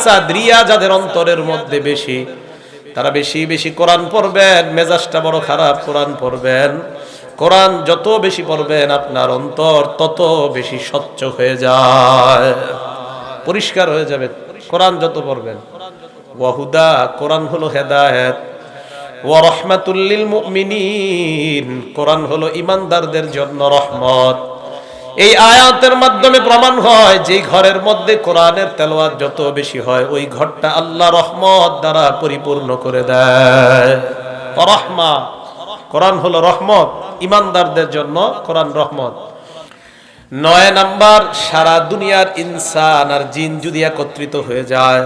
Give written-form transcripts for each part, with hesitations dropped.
হাসাদ, রিয়া যাদের অন্তরের মধ্যে বেশি, তারা বেশি বেশি কোরআন পড়বেন। মেজাজটা বড় খারাপ, কোরআন পড়বেন। কোরআন যত বেশি পড়বেন আপনার অন্তর তত বেশি স্বচ্ছ হয়ে যায়, পরিষ্কার হয়ে যাবে কোরআন যত পড়বেন। ওয়াহুদা, কোরআন হলো হেদায়েত। ওয়া রাহমাতুল লিল মুমিনিন, কোরআন হলো ঈমানদারদের জন্য রহমত। এই আয়াতের মাধ্যমে প্রমাণ হয় যে ঘরের মধ্যে কোরআনের তেলাওয়াত যত বেশি হয় ওই ঘরটা আল্লাহ রহমত দ্বারা পরিপূর্ণ করে দেয়। রহমা, কোরআন হলো রহমত, ঈমানদারদের জন্য কোরআন রহমত। 9 নাম্বার, সারা দুনিয়ার ইনসান আর জিন যদি একত্রিত হয়ে যায়,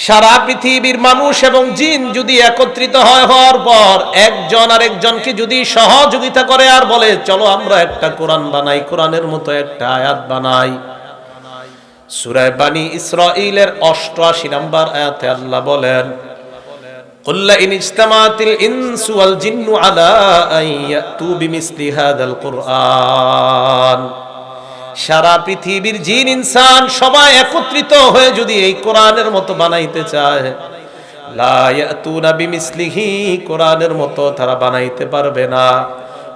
সারা পৃথিবীর মানুষ এবং জিন যদি একত্রিত হওয়ার পর একজন আরেকজনকে যদি সহযোগিতা করে আর বলে চলো আমরা একটা কোরআন বানাই, কোরআনের মতো একটা আয়াত বানাই। সূরা বানী ইসরাঈলের 88 নম্বর আয়াতে আল্লাহ বলেন, কুল লা ইন ইজতামাতিল ইনসু ওয়াল জিন্নু আলা আন ইয়াতু বিমিসলি হাযাল কুরআন, সারা পৃথিবীর জিন ইনসান সবাই একত্রিত হয়ে যদি এই কোরআনের মতো বানাইতে চায়, লা ইয়াতুনা বিমিসলিহি, কোরআনের মতো তারা বানাইতে পারবে না।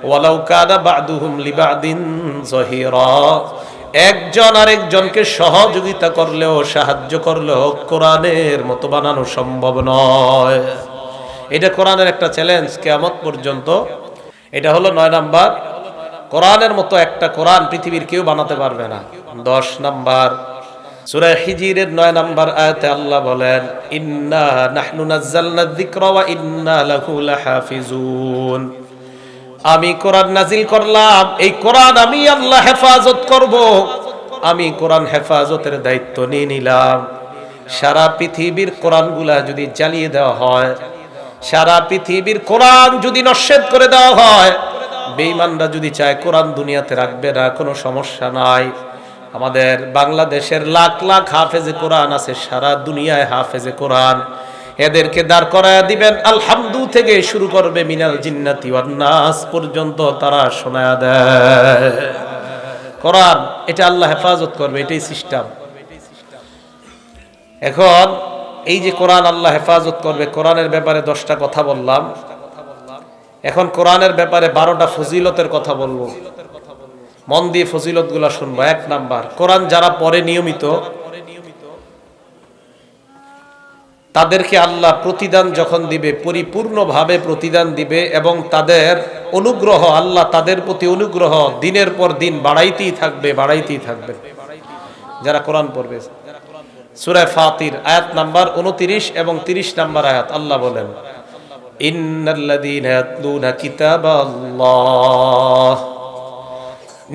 ওয়ালাউ কানা বা'দুহুম লিবা'দিন যহিরা, একজন আরেকজনকে সহযোগিতা করলেও সাহায্য করলেও কোরআনের মতো বানানো সম্ভব নয়। এটা কোরআনের একটা চ্যালেঞ্জ কিয়ামত পর্যন্ত। এটা হলো 9 নাম্বার, কোরআনের মতো একটা কোরআন পৃথিবীর কেউ বানাতে পারবে না। 10 নাম্বার, সূরা হিজরের 9 নাম্বার আয়াতে আল্লাহ বলেন, ইন্না নাহনু নাযালনা যিকরা ওয়া ইন্না লাহু লাহাফিজুন, আমি কোরআন নাজিল করলাম, এই কোরআন আমি আল্লাহ হেফাজত করব। আমি কোরআন হেফাজতের দায়িত্ব নিয়ে নিলাম। সারা পৃথিবীর কোরআনগুলা যদি জ্বালিয়ে দেওয়া হয়, সারা পৃথিবীর কোরআন যদি নস্যাৎ করে দেওয়া হয়, বেঈমানরা যদি চায় কোরআন দুনিয়াতে রাখবে না, কোনো সমস্যা নাই। আমাদের বাংলাদেশের লাখ লাখ হাফেজে কোরআন আছে, সারা দুনিয়ায় হাফেজে কোরআন, এদেরকে দাঁড় করায় দিবেন, আলহামদু থেকে শুরু করবে মিনাল জিন্নাতি ওয়ান নাস পর্যন্ত তারা শোনায়া দেয় কোরআন। এটা আল্লাহ হেফাজত করবে, এটাই সিস্টেম। এখন এই যে কোরআন আল্লাহ হেফাজত করবে, কোরআনের ব্যাপারে 10টা কথা বললাম। এখন কোরআনের ব্যাপারে 12টা ফজিলতের কথা বলবো, মন দিয়ে ফজিলতগুলো শুনবো। 1 নাম্বার, কোরআন যারা পড়ে নিয়মিত তাদেরকে আল্লাহ প্রতিদান যখন দিবে পরিপূর্ণভাবে প্রতিদান দিবে, এবং তাদের অনুগ্রহ, আল্লাহ তাদের প্রতি অনুগ্রহ দিনের পর দিন বাড়াইতেই থাকবে, বাড়াইতেই থাকবে যারা কোরআন পড়বে। সূরা ফাতির আয়াত নাম্বার 29 এবং 30 নাম্বার আয়াত আল্লাহ বলেন, ইন্নাল্লাযীনা ইয়াতলুনা কিতাবাল্লাহ,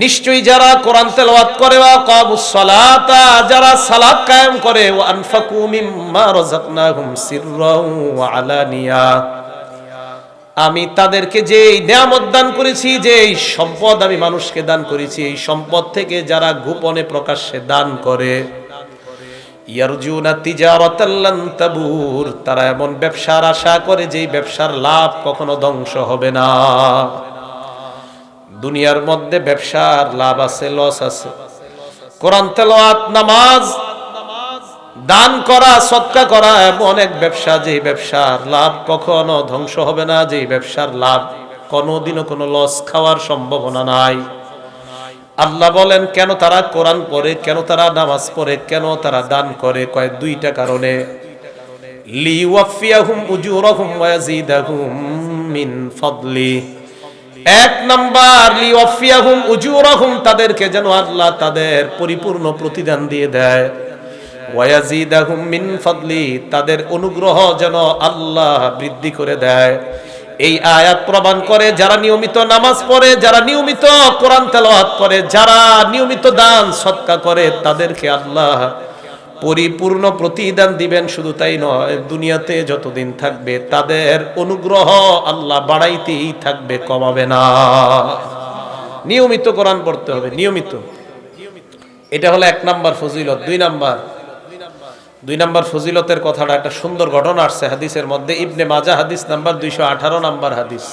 নিশ্চয়ই যারা কোরআন তেলাওয়াত করে, ওয়া কামুস সালাতা, যারা সালাত কায়েম করে, ওয়া আনফাকু মিম্মা রাযাকনাহুম সিররাও ওয়া আলানিয়া, আমি তাদেরকে যে নিয়ামত দান করেছি, যে সম্পদ আমি মানুষকে দান করেছি, এই সম্পদ থেকে যারা গোপনে প্রকাশ্যে দান করে, ইয়ারজুনা তিজারাতাল লান তাবুর, তারা এমন ব্যবসার আশা করে যেই ব্যবসার লাভ কখনো ধ্বংস হবে না। দুনিয়ার মধ্যে ব্যবসার লাভ আছে, লস আছে। কোরআন তেলাওয়াত, নামাজ, দান করা, সদকা করা এমন এক ব্যবসা যে ব্যবসার লাভ কখনো ধ্বংস হবে না, যে ব্যবসার লাভ কোনোদিনও কোনো লস খাওয়ার সম্ভাবনা নাই। আল্লাহ বলেন কেন তারা কোরআন পড়ে, কেন তারা নামাজ পড়ে, কেন তারা দান করে? কয় 2টা কারণে। লিওয়াফিয়াহুম উজুরাহুম ওয়া ইয়াজিদাহুম মিন ফাদলি। 1 নাম্বার, লিওয়াফিয়াহুম উজুরাহুম, তাদেরকে যেন আল্লাহ তাদের পরিপূর্ণ প্রতিদান দিয়ে দেয়। ওয়া ইয়াজিদাহুম মিন ফাদলি, তাদের অনুগ্রহ যেন আল্লাহ বৃদ্ধি করে দেয়। এই আয়াত প্রমাণ করে যারা নিয়মিত নামাজ পড়ে, যারা নিয়মিত কোরআন তেলাওয়াত করে, যারা নিয়মিত দান সদকা করে, তাদেরকে আল্লাহ পরিপূর্ণ প্রতিদান দিবেন। শুধু তাই নয়, দুনিয়াতে যতদিন থাকবে তাদের অনুগ্রহ আল্লাহ বাড়াইতেই থাকবে, কমাবে না। নিয়মিত কোরআন পড়তে হবে, নিয়মিত। এটা হলো 1 নাম্বার ফজিলত। 2 নাম্বার ফজিলতের কথাটা, একটা সুন্দর ঘটনা আসছে হাদিসের মধ্যে, ইবনে মাজাহ হাদিস নাম্বার 218 নাম্বার হাদিস।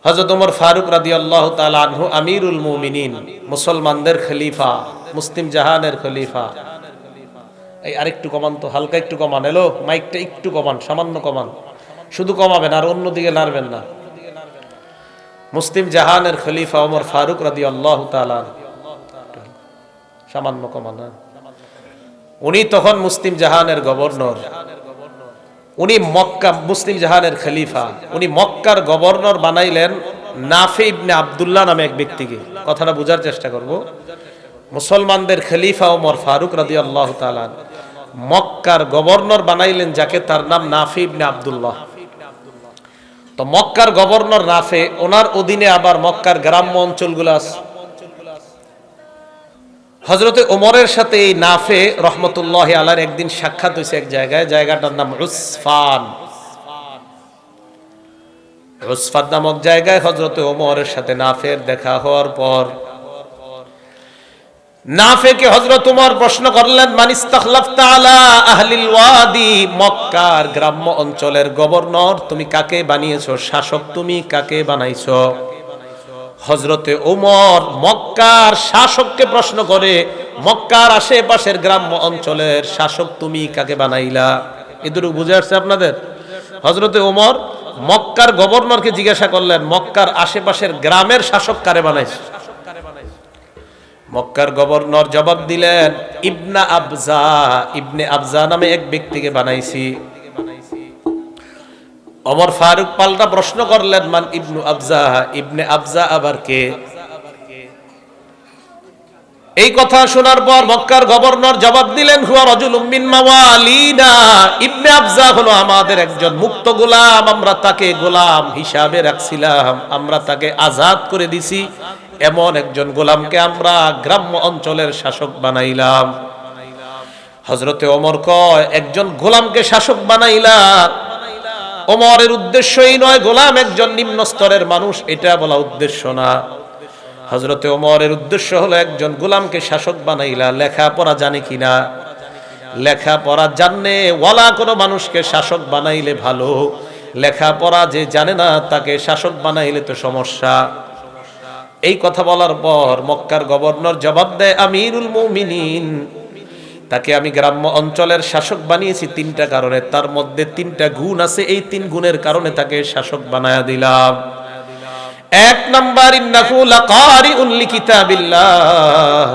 হযরত ওমর ফারুক রাদিয়াল্লাহু তাআলা আনহু, আমিরুল মুমিনিন, মুসলমানদের খলিফা, মুসলিম জাহানের খলিফা, এই আরেকটু কমান তো, হালকা একটু কমান। এলো মাইকটা একটু কমান, সামান্য কমান, শুধু কমাবেন আর অন্যদিকে নাড়বেন না। মুসলিম জাহানের খলিফা ওমর ফারুক রাদিয়াল্লাহু তাআলা, সামান্য কমান। উনি তখন মুসলিম জাহানের গভর্নর, উনি মক্কা, মুসলিম জাহানের খলিফা, উনি মক্কার গভর্নর বানাইলেন নাফি ইবনে আব্দুল্লাহ নামে এক ব্যক্তিকে। কথাটা বোঝার চেষ্টা করব। মুসলমানদের খলিফা ওমর ফারুক রাদিয়াল্লাহু তাআলা মক্কার গভর্নর বানাইলেন যাকে, তার নাম নাফি ইবনে আব্দুল্লাহ। তো মক্কার গভর্নর নাফে, ওনার অধীনে আবার মক্কার গ্রাম্য অঞ্চলগুলো আছে। হযরতে ওমরের সাথে এই নাফে রহমতুল্লাহি আলাইহির একদিন সাক্ষাৎ হয়েছে এক জায়গায়, জায়গাটার নাম উসফান। উসফান নামক জায়গায় হযরতে ওমরের সাথে নাফের দেখা হওয়ার পর নাফেকে হযরত ওমর প্রশ্ন করলেন, মান ইস্তাখলাফতা আলা আহলিল ওয়াদি, মক্কার গ্রাম্য অঞ্চলের গভর্নর তুমি কাকে বানিয়েছো, শাসক তুমি কাকে বানাইছো? হযরতে ওমর মক্কার শাসককে প্রশ্ন করে, মক্কার আশেপাশের গ্রাম্য অঞ্চলের শাসক তুমি কাকে বানাইলা? এদুরু বুঝে আসছে আপনাদের? হযরতে ওমর মক্কার গভর্নরকে জিজ্ঞাসা করলেন, মক্কার আশেপাশের গ্রামের শাসক কারে বানাইছো? মক্কার গভর্নর জবাব দিলেন, ইবনে আবজা নামে এক ব্যক্তিকে বানাইছি। ওমর ফারুক পাল্টা প্রশ্ন করলেন, মান ইবনু আবজা, ইবনে আবজা আবার কে? এই কথা শোনার পর মক্কার গভর্নর জবাব দিলেন, হুয়া রাজুলুম মিন মাওয়ালিনা, ইবনে আবজা হলো আমাদের একজন মুক্ত গোলাম, আমরা তাকে গোলাম হিসাবে রাখছিলাম, আমরা তাকে আজাদ করে দিছি, এমন একজন গোলামকে আমরা গ্রাম্য অঞ্চলের শাসক বানাইলাম। হযরতে ওমর কয়, একজন গোলামকে শাসক বানাইলাম, ওমরের উদ্দেশ্য এই নয় গোলাম একজন নিম্ন স্তরের মানুষ, এটা বলা উদ্দেশ্য না। হযরতে ওমরের উদ্দেশ্য হলো একজন গোলামকে শাসক বানাইলা, লেখাপড়া জানে কিনা? লেখাপড়া জানে ওয়ালা কোনো মানুষকে শাসক বানাইলে ভালো, লেখাপড়া যে জানে না তাকে শাসক বানাইলে তো সমস্যা। এই কথা বলার পর মক্কার গভর্নর জবাব দেয়, আমিরুল মুমিনিন, তাকে আমি গ্রাম্য অঞ্চলের শাসক বানিয়েছি তিনটা কারণে, তার মধ্যে তিনটা গুণ আছে, এই তিন গুণের কারণে তাকে শাসক বানায়া দিলাম। এক নাম্বার, ইন্নাহু লাকারিউন লিকিতাবিল্লাহ,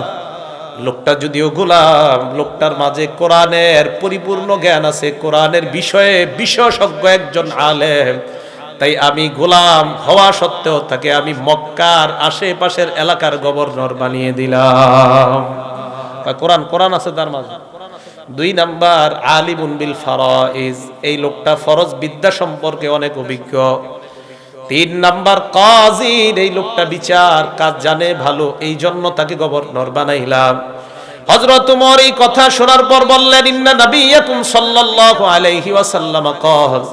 লোকটা যদিও গোলাম, লোকটার মাঝে কোরআনের পরিপূর্ণ জ্ঞান আছে, কোরআনের বিষয়ে বিশেষজ্ঞ একজন আলেম। তাই আমি গোলাম হওয়া সত্ত্বেও তাকে আমি মক্কার আশেপাশের এলাকার গভর্নর বানিয়ে দিলাম। কোরআন আছে তার মাঝে। দুই নাম্বার, আলিমুন বিল ফারাইজ, এই লোকটা ফরজ বিদ্যা সম্পর্কে অনেক অভিজ্ঞ। তিন নাম্বার, কাজী, এই লোকটা বিচার কাজ জানে ভালো, এই জন্য তাকে গভর্নর বানাইলাম। হযরত ওমর এই কথা শোনার পর বললেন, ইন্না নাবিয়াকুম সাল্লাল্লাহু আলাইহি ওয়াসাল্লাম ক্বাল,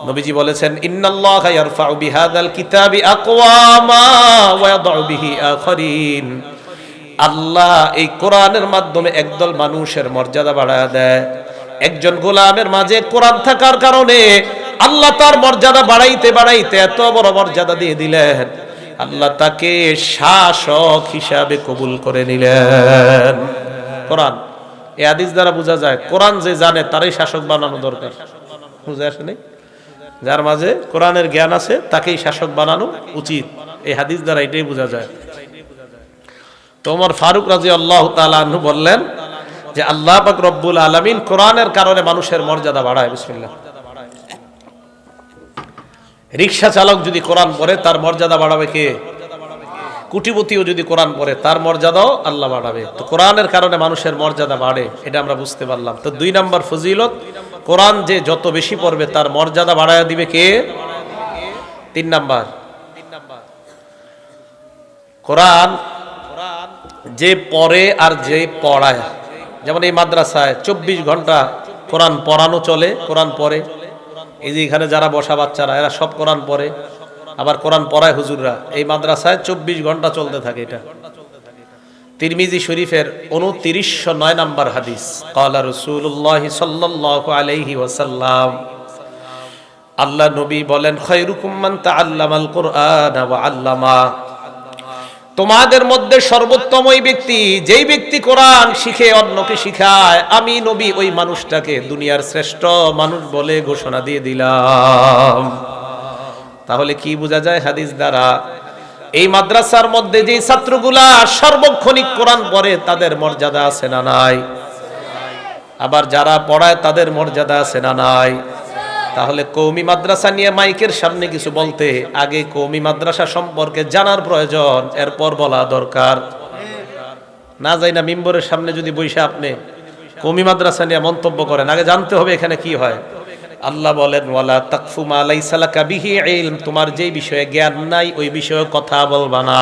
নবীজি বলেছেন, ইন্নাল্লাহা ইয়ারফাউ বিহাদাল কিতাবি আকওয়ামা ওয়া ইয়াদউ বিহি আখারিন, আল্লাহ এই কোরআনের মাধ্যমে একদল মানুষের মর্যাদা বাড়ায় দেয়। একজন গোলামের মাঝে কোরআন থাকার কারণে আল্লাহ তার মর্যাদা বাড়াইতে বাড়াইতে এত বড় মর্যাদা দিয়ে দিলেন, আল্লাহ তাকে শাসক হিসাবে কবুল করে নিলেন। কোরআন, এই হাদিস দ্বারা বোঝা যায় কোরআন যে জানে তারই শাসক বানানো দরকার। বুঝে আসেনি? যার মাঝে কোরআনের জ্ঞান আছে তাকেই শাসক বানানো উচিত, এই হাদিস দ্বারা এটাই বোঝা যায়। তো ওমর ফারুক রাদিয়াল্লাহু তাআলা আনহু বললেন যে আল্লাহ পাক রব্বুল আলামিন কোরআনের কারণে মানুষের মর্যাদা বাড়ায়। বিসমিল্লাহ। রিকশা চালক যদি কোরআন পড়ে তার মর্যাদা বাড়াবে কে? কোটিপতিও যদি কোরআন পড়ে তার মর্যাদাও আল্লাহ বাড়াবে। তো কোরআনের কারণে মানুষের মর্যাদা বাড়ে, এটা আমরা বুঝতে পারলাম। তো দুই নাম্বার ফজিলত, কোরআন যে যত বেশি পড়বে তার মর্যাদা বাড়ায় দিবে কে? তিন নাম্বার, কোরআন যে পড়ে আর যে পড়ায়, যেমন এই মাদ্রাসায় 24 ঘন্টা কোরআন পড়ানো চলে, কোরআন পড়ে। এই যে এখানে যারা বসা বাচ্চারা এরা সব কোরআন পড়ে, আবার কোরআন পড়ায় হুজুররা। এই মাদ্রাসায় 24 ঘন্টা চলতে থাকে। এটা তিরমিজি শরীফের 2909 নাম্বার হাদিস। ক্বালা রাসূলুল্লাহ সাল্লাল্লাহু আলাইহি ওয়াসাল্লাম, আল্লাহ নবী বলেন, খায়রুকুম মান তাআল্লামাল কুরআনা ওয়া আল্লামা, তোমাদের মধ্যে সর্বোত্তম ওই ব্যক্তি যেই ব্যক্তি কোরআন শিখে অন্যকে শিখায়, আমি নবী ওই মানুষটাকে দুনিয়ার শ্রেষ্ঠ মানুষ বলে ঘোষণা দিয়ে দিলাম। তাহলে কি বোঝা যায় হাদিস দ্বারা? এই মাদ্রাসার মধ্যে যে ছাত্রগুলা সর্বক্ষণিক কোরআন পড়ে তাদের মর্যাদা আছে না নাই? আবার যারা পড়ায় তাদের মর্যাদা আছে না নাই? তাহলে কওমি মাদ্রাসা নিয়ে মাইকের সামনে কিছু বলতে আগে কওমি মাদ্রাসা সম্পর্কে জানার প্রয়োজন, এরপর বলা দরকার। না যাই না মিম্বরের সামনে যদি বইসা আপনি কওমি মাদ্রাসা নিয়ে মন্তব্য করেন, আগে জানতে হবে এখানে কি হয়। আল্লাহ বলেন ওয়ালা তাকফু মা লাইসা লাকা বিহি ইলম, তোমার যেই বিষয়ে জ্ঞান নাই ওই বিষয়ে কথা বলবা না।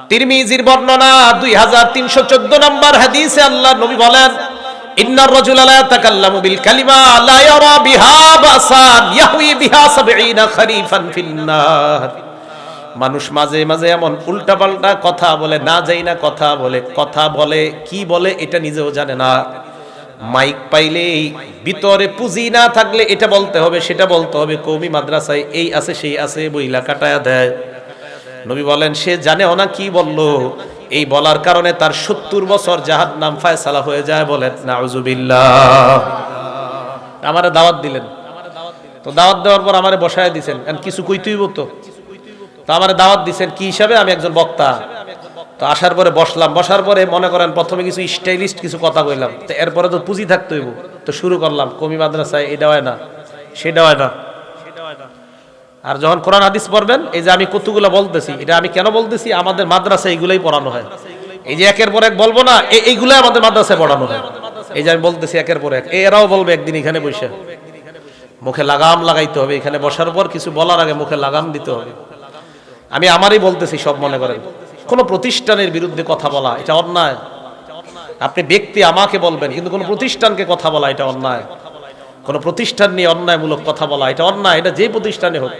তিরমিজির বর্ণনা 2314 নম্বর হাদিসে আল্লাহ নবী বলেন ইন্নার রাজুলা লা ইয়াতাকাল্লামু বিল কালিমা লা ইয়ারা বিহা বাসান ইয়াহউই বিহা 70 খরিফান ফিন্নার। মানুষ মাঝে মাঝে এমন উল্টাপাল্টা কথা বলে, না যাই না কথা বলে কি বলে এটা নিজেও জানে না। মাইক পাইলেই ভিতরে পুঁজি না থাকলে এটা বলতে হবে সেটা বলতে হবে, কওমি মাদ্রাসায় এই আছে সেই আছে বইলা কাটায়া দেয়। নবী বলেন সে জানেও না কি বললো, এই বলার কারণে তার 70 বছর জাহান্নাম ফায়সালা হয়ে যায়। বলেন নাউজুবিল্লাহ। আমারে দাওয়াত দিলেন, তো দাওয়াত দেওয়ার পর আমারে বসায় দিছেন, কিছু কইতেই তো আমারে দাওয়াত দিছেন কি হিসাবে? আমি একজন বক্তা। তো আসার পরে বসার পরে মনে করেন প্রথমে কিছু স্টাইলিস্ট কিছু কথা কইলাম, তো এরপরে তো পুঁজি থাকতে হইব, তো শুরু করলাম কওমি মাদ্রাসায় এটা হয় না সেটা হয় না। আর যখন কোরআন হাদিস পড়বেন, এই যে আমি কতগুলো বলতেছি, এটা আমি কেন বলতেছি? আমাদের মাদ্রাসায় এইগুলাই পড়ানো হয়। এই যে একের পর এক বলবো না, এইগুলাই আমাদের মাদ্রাসায় পড়ানো হয়। এই যে আমি বলতেছি একের পর এক, এরাও বলবে একদিন এখানে বসে। মুখে লাগাম লাগাইতে হবে, এখানে বসার পর কিছু বলার আগে মুখে লাগাম দিতে হবে। আমি আমারই বলতেছি সব মনে করেন। কোন প্রতিষ্ঠানের বিরুদ্ধে কথা বলা এটা অন্যায়। আপনি ব্যক্তি আমাকে বলবেন, কিন্তু কোন প্রতিষ্ঠানকে কথা বলা এটা অন্যায়। কোন প্রতিষ্ঠান নিয়ে অন্যায়মূলক কথা বলা এটা অন্যায়, এটা যে প্রতিষ্ঠানে হোক।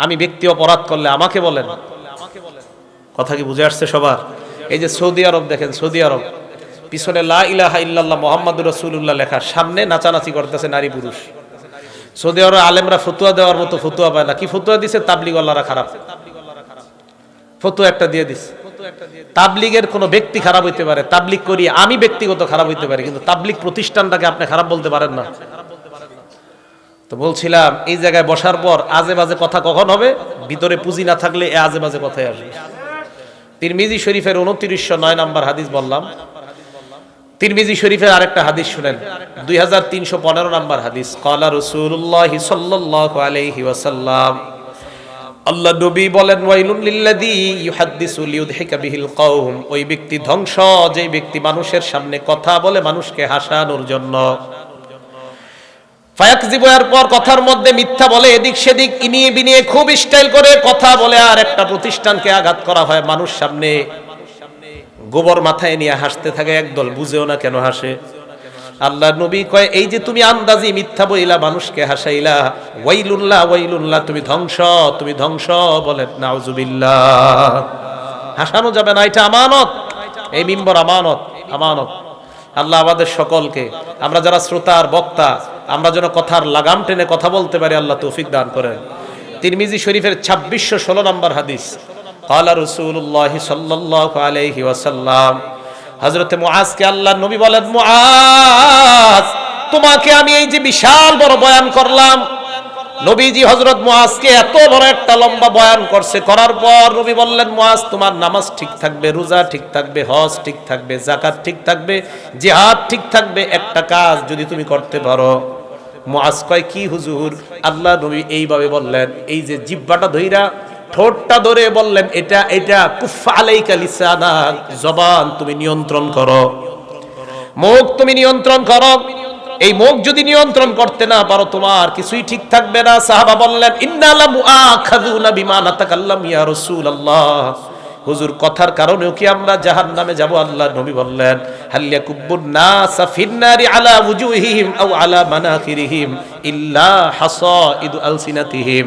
আমি ব্যক্তি অপরাধ করলে আমাকে বলেন। কথা কি বুঝে আসছে সবার? এই যে সৌদি আরব দেখেন, সৌদি আরব পিছনে লা ইলাহা ইল্লাল্লাহ মুহাম্মাদুর রাসূলুল্লাহ লেখা, সামনে নাচানাচি করতেছে নারী পুরুষ। সৌদি আরব আলেমরা ফতোয়া দেওয়ার মতো ফতোয়া পায় না। কি ফতোয়া দিছে? তাবলিগওয়ালারা খারাপ ফতোয়া একটা দিয়ে দিছে। তাবলিগের কোন ব্যক্তি খারাপ হইতে পারে, তাবলিগ করি আমি ব্যক্তিগত খারাপ হইতে পারে, কিন্তু তাবলিগ প্রতিষ্ঠানটাকে আপনি খারাপ বলতে পারেন না। তো বলছিলাম এই জায়গায় বসার পর আজে বাজে কথা কখন হবে? ভিতরে পুঁজি না থাকলে এ আজে বাজে কথাই আসবে। তিরমিজি শরীফের 2909 নম্বর হাদিস বললাম। তিরমিজি শরীফের আরেকটা হাদিস শুনেন, 2315 নম্বর হাদিস। ক্বালা রাসূলুল্লাহ সাল্লাল্লাহু আলাইহি ওয়াসাল্লাম, আল্লাহ নবী বলেন ওয়াইলুন লিল্লাযী ইউহাদ্দিসু লিইউদহিকা বিহিল কওম, ওই ব্যক্তি ধ্বংস যেই ব্যক্তি মানুষের সামনে কথা বলে মানুষকে হাসানোর জন্য। ফায়াকযিবু, এরপর কথার মধ্যে মিথ্যা বলে, এদিক সেদিক ইনিয়ে বিনিয়ে খুব স্টাইল করে কথা বলে, আর একটা প্রতিষ্ঠানকে আঘাত করা হয় মানুষ সামনে। গোবর মাথায় নিয়ে হাসতে থাকে, একদল বুঝেও না কেন হাসে। আল্লাহ নবী কয় এই যে তুমি আন্দাজি মিথ্যা বইলা মানুষকে হাসাইলা, ওয়াইলুল্লাহ ওয়াইলুল্লাহ, তুমি ধ্বংস। বলেন নাউজুবিল্লাহ। হাসানো যাবে না, এটা আমানত। এই মিম্বর আমানত। আল্লাহ আমাদের সকলকে, আমরা যারা শ্রোতা আর বক্তা, আমরা যেন কথার লাগাম টেনে কথা বলতে পারি, আল্লাহ তৌফিক দান করেন। তিরমিজি শরীফের 2616 নম্বর হাদিস। ক্বালা রাসূলুল্লাহ সাল্লাল্লাহু আলাইহি ওয়াসাল্লাম, হযরতে মুআজকে আল্লাহ নবী বলেন, মুআজ তোমাকে আমি এই যে বিশাল বড় বয়ান করলাম। নবীজি হযরত মুআজকে এত বড় একটা লম্বা বয়ান করছে, করার পর নবী বললেন, মুআজ তোমার নামাজ ঠিক থাকবে, রোজা ঠিক থাকবে, হজ ঠিক থাকবে, যাকাত ঠিক থাকবে, জিহাদ ঠিক থাকবে, একটা কাজ যদি তুমি করতে পারো। মুআজ কয় কি হুজুর? আল্লাহ নবী এইভাবে বললেন, এই যে জিহ্বাটা ধইরা ঠোঁটটা ধরে বললেন, এটা কুফা আলাইকা লিসানাক, জবান তুমি নিয়ন্ত্রণ করো, মুখ তুমি নিয়ন্ত্রণ করো। এই মুখ যদি নিয়ন্ত্রণ করতে না পারো তোমার কিছুই ঠিক থাকবে না। সাহাবা বললেন, ইন্না লা মুআখাযুনা বিমা নাতাকাল্লাম ইয়া রাসূলুল্লাহ, হুজুর কথার কারণেও কি আমরা জাহান্নামে যাব? আল্লাহ নবী বললেন, হাল ইয়াকুব্বুন নাসা ফিন্নারি আলা ওয়ুজুহিহিম আও আলা মানাখিরিহিম ইল্লা হাসাইদু আলসিনাতিহিম,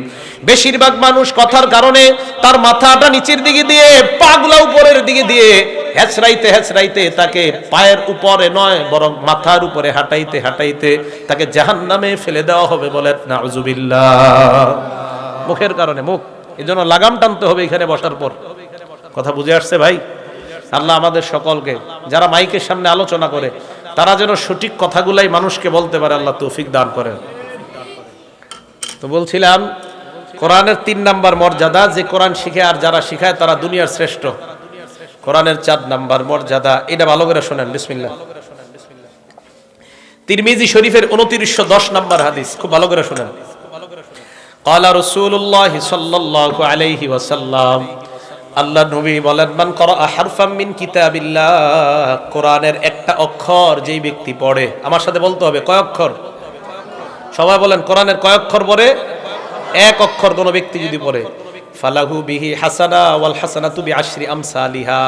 বেশিরভাগ মানুষ কথার কারণে তার মাথাটা নিচের দিকে দিয়ে পাগুলা উপরের দিকে দিয়ে হেঁচড়াইতে তাকে পায়ের উপরে নয় বরং মাথার উপরে হাঁটাইতে তাকে জাহান্নামে ফেলে দেওয়া হবে। বলেন নাউজুবিল্লাহ। মুখের কারণে, মুখ, এজন্য লাগাম টানতে হবে এখানে বসার পর। কথা বুঝে আসছে ভাই? আল্লাহ আমাদের সকলকে, যারা মাইকের সামনে আলোচনা করে, তারা যেন সঠিক কথাগুলাই মানুষকে বলতে পারে, আল্লাহ তৌফিক দান করেন। তো বলছিলাম কোরআনের 3 নাম্বার মর্যাদা, যে কোরআন শিখে আর যারা শিখায় তারা দুনিয়ার শ্রেষ্ঠ। কোরআনের 4 নাম্বার মর্যাদা, এটা ভালো করে শোনেন, বিসমিল্লাহ। তিরমিজি শরীফের 2910 নাম্বার হাদিস, খুব ভালো করে শোনেন। ক্বালা রাসূলুল্লাহ সাল্লাল্লাহু আলাইহি ওয়াসাল্লাম, আল্লাহ নবী বলেন, মান করা হারফাম মিন কিতাবিল্লাহ, কোরআনের একটা অক্ষর যেই ব্যক্তি পড়ে, আমার সাথে বলতে হবে কয় অক্ষর? সবাই বলেন, কোরআনের কয় অক্ষর পড়ে? এক অক্ষর কোন ব্যক্তি যদি পড়ে, ফালাহু বিহি হাসানা ওয়াল হাসানাতু বিআশরি আমসালিহা,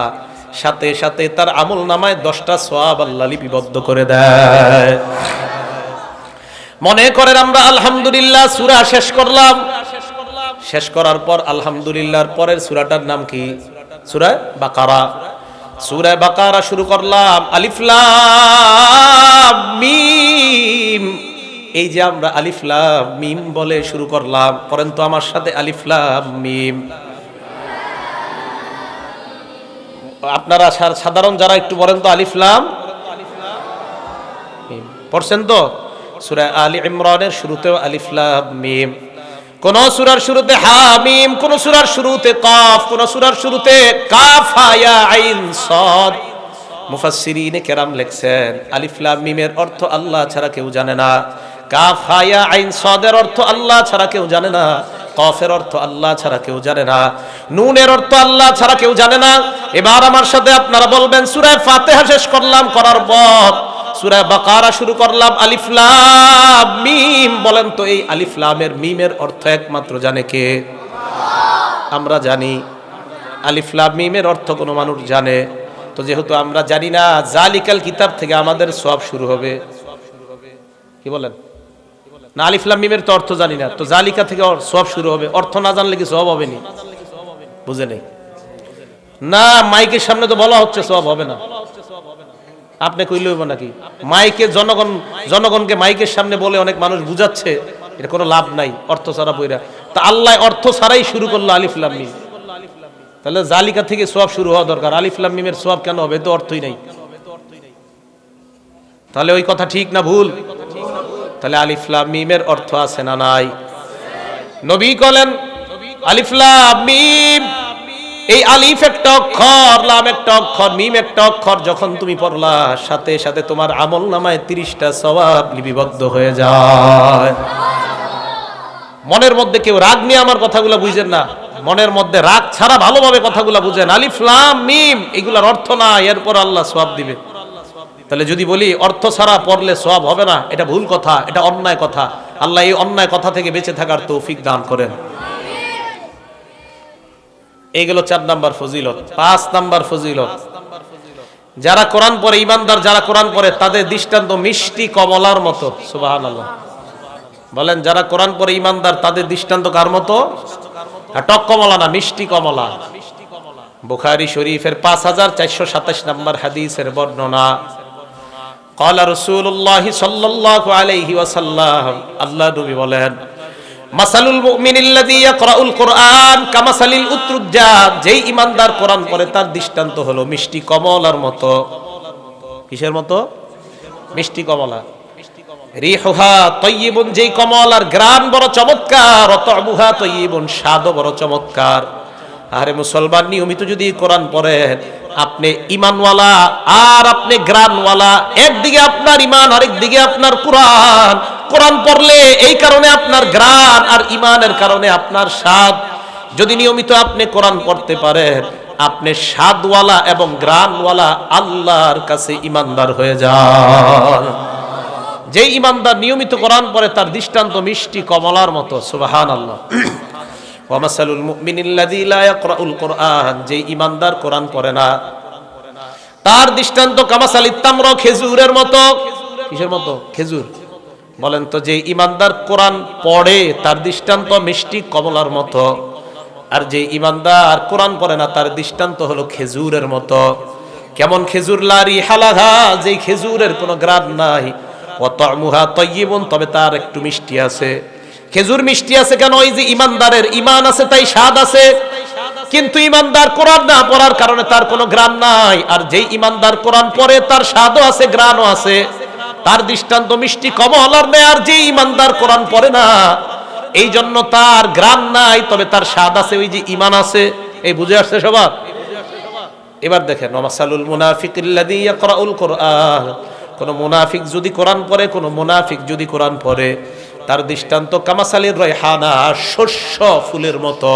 সাথে সাথে তার আমল নামায় 10টা সওয়াব আল্লাহ লিপিবদ্ধ করে দেয়। মনে করেন আমরা আলহামদুলিল্লাহ সূরা শেষ করলাম, শেষ করার পর আলহামদুলিল্লাহর পরের সূরাটার নাম কি? সূরা বাকারা। সূরা বাকারা শুরু করলাম, আলিফ লাম মিম। এই যে আমরা আলিফ লাম মিম বলে শুরু করলাম, পড়েন তো আমার সাথে, আলিফ লাম মিম। আপনারা সাধারণ যারা একটু বলেন তো, আলিফ লাম মিম পড়ছেন তো? সূরা আলী ইমরানের শুরুতেও আলিফ লাম মিম, কোন সূরার শুরুতে হা মিম, কোন সূরার শুরুতে কাফ, কোন সূরার শুরুতে কাফ হা ইয়া আইন সাদ। মুফাসসিরিনে কেরাম লিখছেন, আলিফ লাম মিমের অর্থ আল্লাহ ছাড়া কেউ জানে না, কাফ হা ইয়া আইন সাদের অর্থ আল্লাহ ছাড়া কেউ জানে না, কফের অর্থ আল্লাহ ছাড়া কেউ জানে না, নুনের অর্থ আল্লাহ ছাড়া কেউ জানে না। এবার আমার সাথে আপনারা বলবেন, সূরা ফাতিহা শেষ করলাম, করার পর সূরা বাকারা শুরু করলাম, আলিফ লাম মিম। বলেন তো এই আলিফ লামের মিমের অর্থ একমাত্র জানে কে? আমরা জানি। আলিফ লাম মিমের অর্থ কোনো মানুষ জানে? তো যেহেতু আমরা জানি না, জালিকাল কিতাব থেকে আমাদের সওয়াব শুরু হবে। কি বলেন? না, আলিফ লাম মিমের তো অর্থ জানি না, তো জালিকা থেকে সওয়াব শুরু হবে। অর্থ না জানলে কি সওয়াব হবে না? বুঝে নেই না, মাইকের সামনে তো বলা হচ্ছে সওয়াব হবে না, আপনি কইলে হইব নাকি? মাইকে জনগণকে মাইকের সামনে বলে অনেক মানুষ বুঝাচ্ছে, এটা কোনো লাভ নাই অর্থ ছাড়া বইরা। তা আল্লাহ অর্থ ছাড়াই শুরু করলো আলিফ লাম মিম, তাহলে জালিকা থেকে সওয়াব শুরু হওয়া দরকার। আলিফ লাম মিমের সওয়াব কেন হবে? তো অর্থই নাই। তাহলে ওই কথা ঠিক না ভুল? তাহলে আলিফ লাম মিমের অর্থ আছে না নাই? নবী বলেন আলিফ লাম মিম, এই আলিফ একটা অক্ষর, লাম একটা অক্ষর, মিম একটা অক্ষর, যখন তুমি পড়লা সাথে সাথে তোমার আমল নামায় 30টা সওয়াব লিপিবদ্ধ হয়ে যায়। মনের মধ্যে কেউ রাগ নিয়ে আমার কথাগুলো বুঝেন না, মনের মধ্যে রাগ ছাড়া ভালোভাবে কথাগুলো বুঝেন। আলিফ লাম মিম এগুলার অর্থ না, এরপর আল্লাহ সওয়াব দিবে। তাহলে যদি বলি অর্থ ছাড়া পড়লে সওয়াব হবে না, এটা ভুল কথা, এটা অন্যায় কথা। আল্লাহ এই অন্যায় কথা থেকে বেঁচে থাকার তৌফিক দান করেন। এইগুলো 4 নাম্বার ফজিলত। 5 নাম্বার ফজিলত, যারা কোরআন পড়ে, ইমানদার যারা কোরআন পড়ে, তাদের দৃষ্টান্ত মিষ্টি কমলার মতো। সুবহানাল্লাহ বলেন, যারা কোরআন পড়ে ইমানদার, তাদের দৃষ্টান্ত কার মতো? টক কমলা না, মিষ্টি কমলা। বুখারী শরীফের 5427 নাম্বার হাদিসের বর্ণনা। ক্বালা রাসূলুল্লাহ সাল্লাল্লাহু আলাইহি ওয়াসাল্লাম, আল্লাহ নবী বলেন, মাসালুল মুমিনিল্লাযী ইয়াকরাউল কুরআন কামাসালিল উতরুজ্জা, যেই ইমানদার কোরআন পড়ে তার দৃষ্টান্ত হলো মিষ্টি কমলার মতো। কিসের মতো? মিষ্টি কমলা। রিহুহা তাইয়িবুন, যেই কমলার ঘ্রাণ বড় চমৎকার, তা'মুহা তাইয়িবুন, স্বাদও বড় চমৎকার। আরে মুসলমান, নিয়মিত যদি কোরআন পড়েন, আপনি ঈমানওয়ালা আর আপনি গ্রানওয়ালা, একদিকে আপনার ঈমান আরেক দিকে আপনার কোরআন। কোরআন পড়লে এই কারণে আপনার গ্রান, আর ঈমানের কারণে আপনার স্বাদ। যদি নিয়মিত আপনি কোরআন পড়তে পারেন, আপনি স্বাদওয়ালা এবং গ্রানওয়ালা আল্লাহর কাছে ঈমানদার হয়ে যান। যে ঈমানদার নিয়মিত কোরআন পড়ে, তার দৃষ্টান্ত মিষ্টি কমলার মতো। সুবহানাল্লাহ। ওয়া মাসালুল মুমিনিল্লাযী লা ইয়াকরাউল কুরআন, যে ঈমানদার কোরআন পড়ে না, তার দৃষ্টান্ত কামাসালিত তামর, খেজুরের মতো। কিসের মতো? খেজুর। বলেন তো, যে ঈমানদার কোরআন পড়ে তার দৃষ্টান্ত মিষ্টি কমলার মতো, আর যে ঈমানদার কোরআন পড়ে না তার দৃষ্টান্ত হলো খেজুরের মতো। কেমন খেজুর? লা রিহা লাহা, যে খেজুরের কোনো গ্রান নাই। ওয়া তা'মুহা তাইয়িবুন, তবে তার একটু মিষ্টি আছে। খেজুর মিষ্টি আছে কেন? ওই যে ঈমানদারের ঈমান আছে তাই স্বাদ আছে। কিন্তু ইমানদার কোরআন না পড়ার কারণে তার কোনো ঘ্রাণ নাই। আর যেই ইমানদার কোরআন পড়ে তার স্বাদও আছে, ঘ্রাণও আছে, তার দৃষ্টান্ত মিষ্টি কমলার নেই। আর যেই ইমানদার কোরআন পড়ে না, এই জন্য তার ঘ্রাণ নাই, তবে তার স্বাদ আছে, ওই যে ঈমান আছে। এই বুঝে আসছে সবার? এবার দেখেন, ওয়ামাসালুল মুনাফিকিল্লাযী ইয়াকরাউল কুরআন, কোন মুনাফিক যদি কোরআন পড়ে, কোন মুনাফিক যদি কোরআন পড়ে, তার দৃষ্টান্ত কামাসালির রায়হানা, শস্য ফুলের মতো।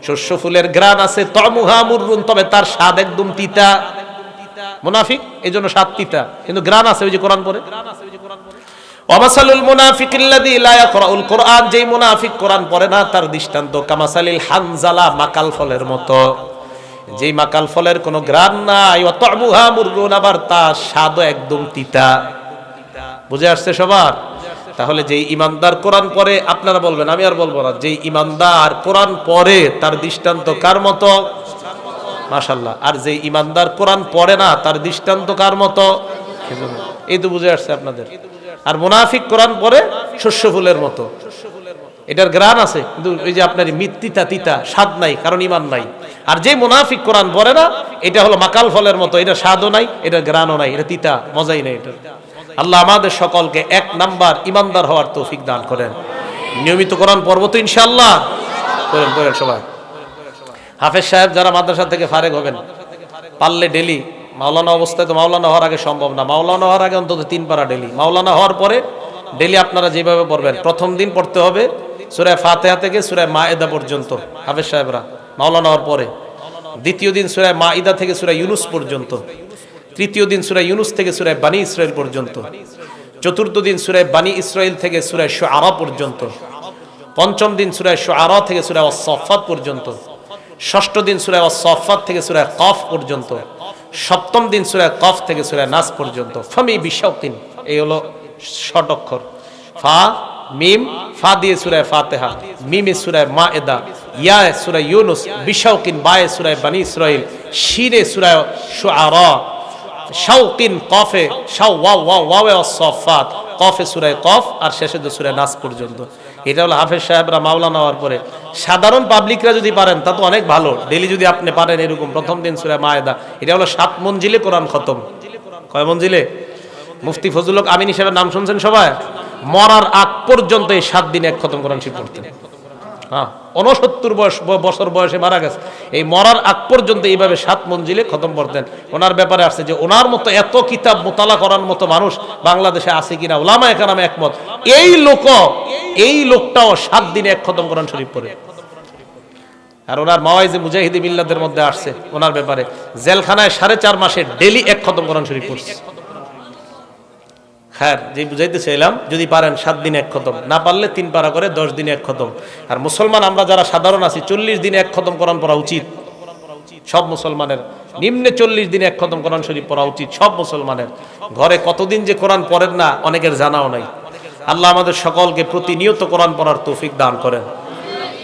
শস্য ফুলের ঘ্রাণ আছে, তামুহা মুররুন, তবে তার স্বাদ একদম তিতা। মুনাফিক এই জন্য স্বাদ তিতা, কিন্তু ঘ্রাণ আছে ওই যে কোরআন পড়ে। ওয়ামাসালুল মুনাফিকিল্লাযী লা ইয়াকরাউল কুরআন, যেই মুনাফিক কোরআন পড়ে না, তার দৃষ্টান্ত কামাসালিল হানজালা, মাকাল ফলের মতো। যেই মাকাল ফলের কোনো ঘ্রাণ নাই, ওয়া তামুহা মুররুন, আবার তার স্বাদও একদম তিতা। বুঝে আসছে সবার? তাহলে যেই ইমানদার কোরআন পড়ে, আপনারা বলবেন, আমি আর বলবো না, যেই ইমানদার কোরআন পড়ে তার দৃষ্টান্ত কার মতো? মাশাআল্লাহ। আর যেই ইমানদার কোরআন পড়ে না, তার দৃষ্টান্ত কার মতো? এই তো বুঝে আসছে আপনাদের। আর মুনাফিক কোরআন পড়ে শস্য ফুলের মতো, এটার ঘ্রাণ আছে, কিন্তু ওই যে আপনার তিতা তিতা, স্বাদ নাই, কারণ ঈমান নাই। আর যে মুনাফিক কোরআন পড়ে না, এটা হলো মাকাল ফলের মতো, এটা স্বাদও নাই, এটা ঘ্রাণও নাই, এটা তিতা, মজাই নাই এটা। আল্লাহ আমাদের সকলকে 1 নাম্বার ইমানদার হওয়ার তৌফিক দান করেন। নিয়মিত কোরআন পড়ব তো ইনশাআল্লাহ? করেন করেন সবাই। হাফেজ সাহেব যারা মাদ্রাসা থেকে ফারেগ হবেন, পারলে ডেলি, মাওলানা অবস্থায় তো মাওলানা হওয়ার আগে সম্ভব না, মাওলানা হওয়ার আগে অন্তত 3 পারা ডেলি, মাওলানা হওয়ার পরে ডেলি আপনারা যেভাবে পড়বেন, প্রথম দিন পড়তে হবে সূরা ফাতিহা থেকে সূরা মায়েদা পর্যন্ত, হাফেজ সাহেবরা মাওলানা হওয়ার পরে। দ্বিতীয় দিন সূরা মাইদা থেকে সূরা ইউনুস পর্যন্ত। তৃতীয় দিন সূরা ইউনুস থেকে সূরা বানি ইসরাইল পর্যন্ত। চতুর্থ দিন সূরা বানি ইসরাইল থেকে সূরা শুআরা পর্যন্ত। পঞ্চম দিন সূরা শুআরা থেকে সূরা আস-সাফফাত পর্যন্ত। ষষ্ঠ দিন সূরা আস-সাফফাত থেকে সূরা কফ পর্যন্ত। সপ্তম দিন সূরা কফ থেকে সূরা নাস পর্যন্ত। ফামি বিশাউকিন, এই হলো শর্ট অক্ষর। ফা মিম, ফা দিয়ে সূরা ফাতিহা, মিমে সূরা মায়েদা, ইয়া সূরা ইউনুস, বিশাউকিন বায়ে সূরা বানি ইসরাইল, শিরে সূরা শুআরা, শাউকিন কফে শাও ওয়াও ওয়াও ওয়াও আস-সাফফাত, কফে সূরা কফ, আর শেষে তো সূরা নাস পর্যন্ত। এটা হলো হাফেজ সাহেবরা মাওলানা হওয়ার পরে। সাধারণ পাবলিকরা যদি পারেন তা তো অনেক ভালো, ডেলি যদি আপনি পারেন এরকম প্রথম দিন সূরা মায়েদা, এটা হলো 7 মঞ্জিলে কোরআন খতম। কয় মঞ্জিলে? মুফতি ফজলুল হক আমিন সাহেবের নাম শুনছেন সবাই? মরার আগ পর্যন্ত এই 7 দিনে 1 খতম কোরআন শরীফ পড়তেন। হ্যাঁ, 69 বছর বয়সে মারা গেছে, এই মরার আগ পর্যন্ত এইভাবে 7 মঞ্জিলে খতম পড়তেন। ওনার ব্যাপারে আসছে যে ওনার মতো এত কিতাব মোতালা করার মতো মানুষ বাংলাদেশে আছে কিনা, উলামায়ে কেরাম একমত, এই লোকটাও 7 দিনে 1 খতম কোরআন শরীফ পড়ে। আর ওনার মাওয়াইজে মুজাহিদি মিল্লাতের মধ্যে আসছে ওনার ব্যাপারে, জেলখানায় 4.5 মাসে ডেলি 1 খতম কোরআন শরীফ পড়ছে। হ্যাঁ, যে বুঝাইতে চাইলাম, যদি পারেন 7 দিনে 1 খতম, না পারলে 3 পারা করে 10 দিনে 1 খতম। আর মুসলমান আমরা যারা সাধারণ আছি, 40 দিনে 1 খতম কোরআন পড়া উচিত সব মুসলমানের। নিম্নে 40 দিনে 1 খতম কোরআন শরীফ পড়া উচিত সব মুসলমানের। ঘরে কতদিন যে কোরআন পড়েন না, অনেকের জানাও নাই। আল্লাহ আমাদের সকলকে প্রতিনিয়ত কোরআন পড়ার তৌফিক দান করেন।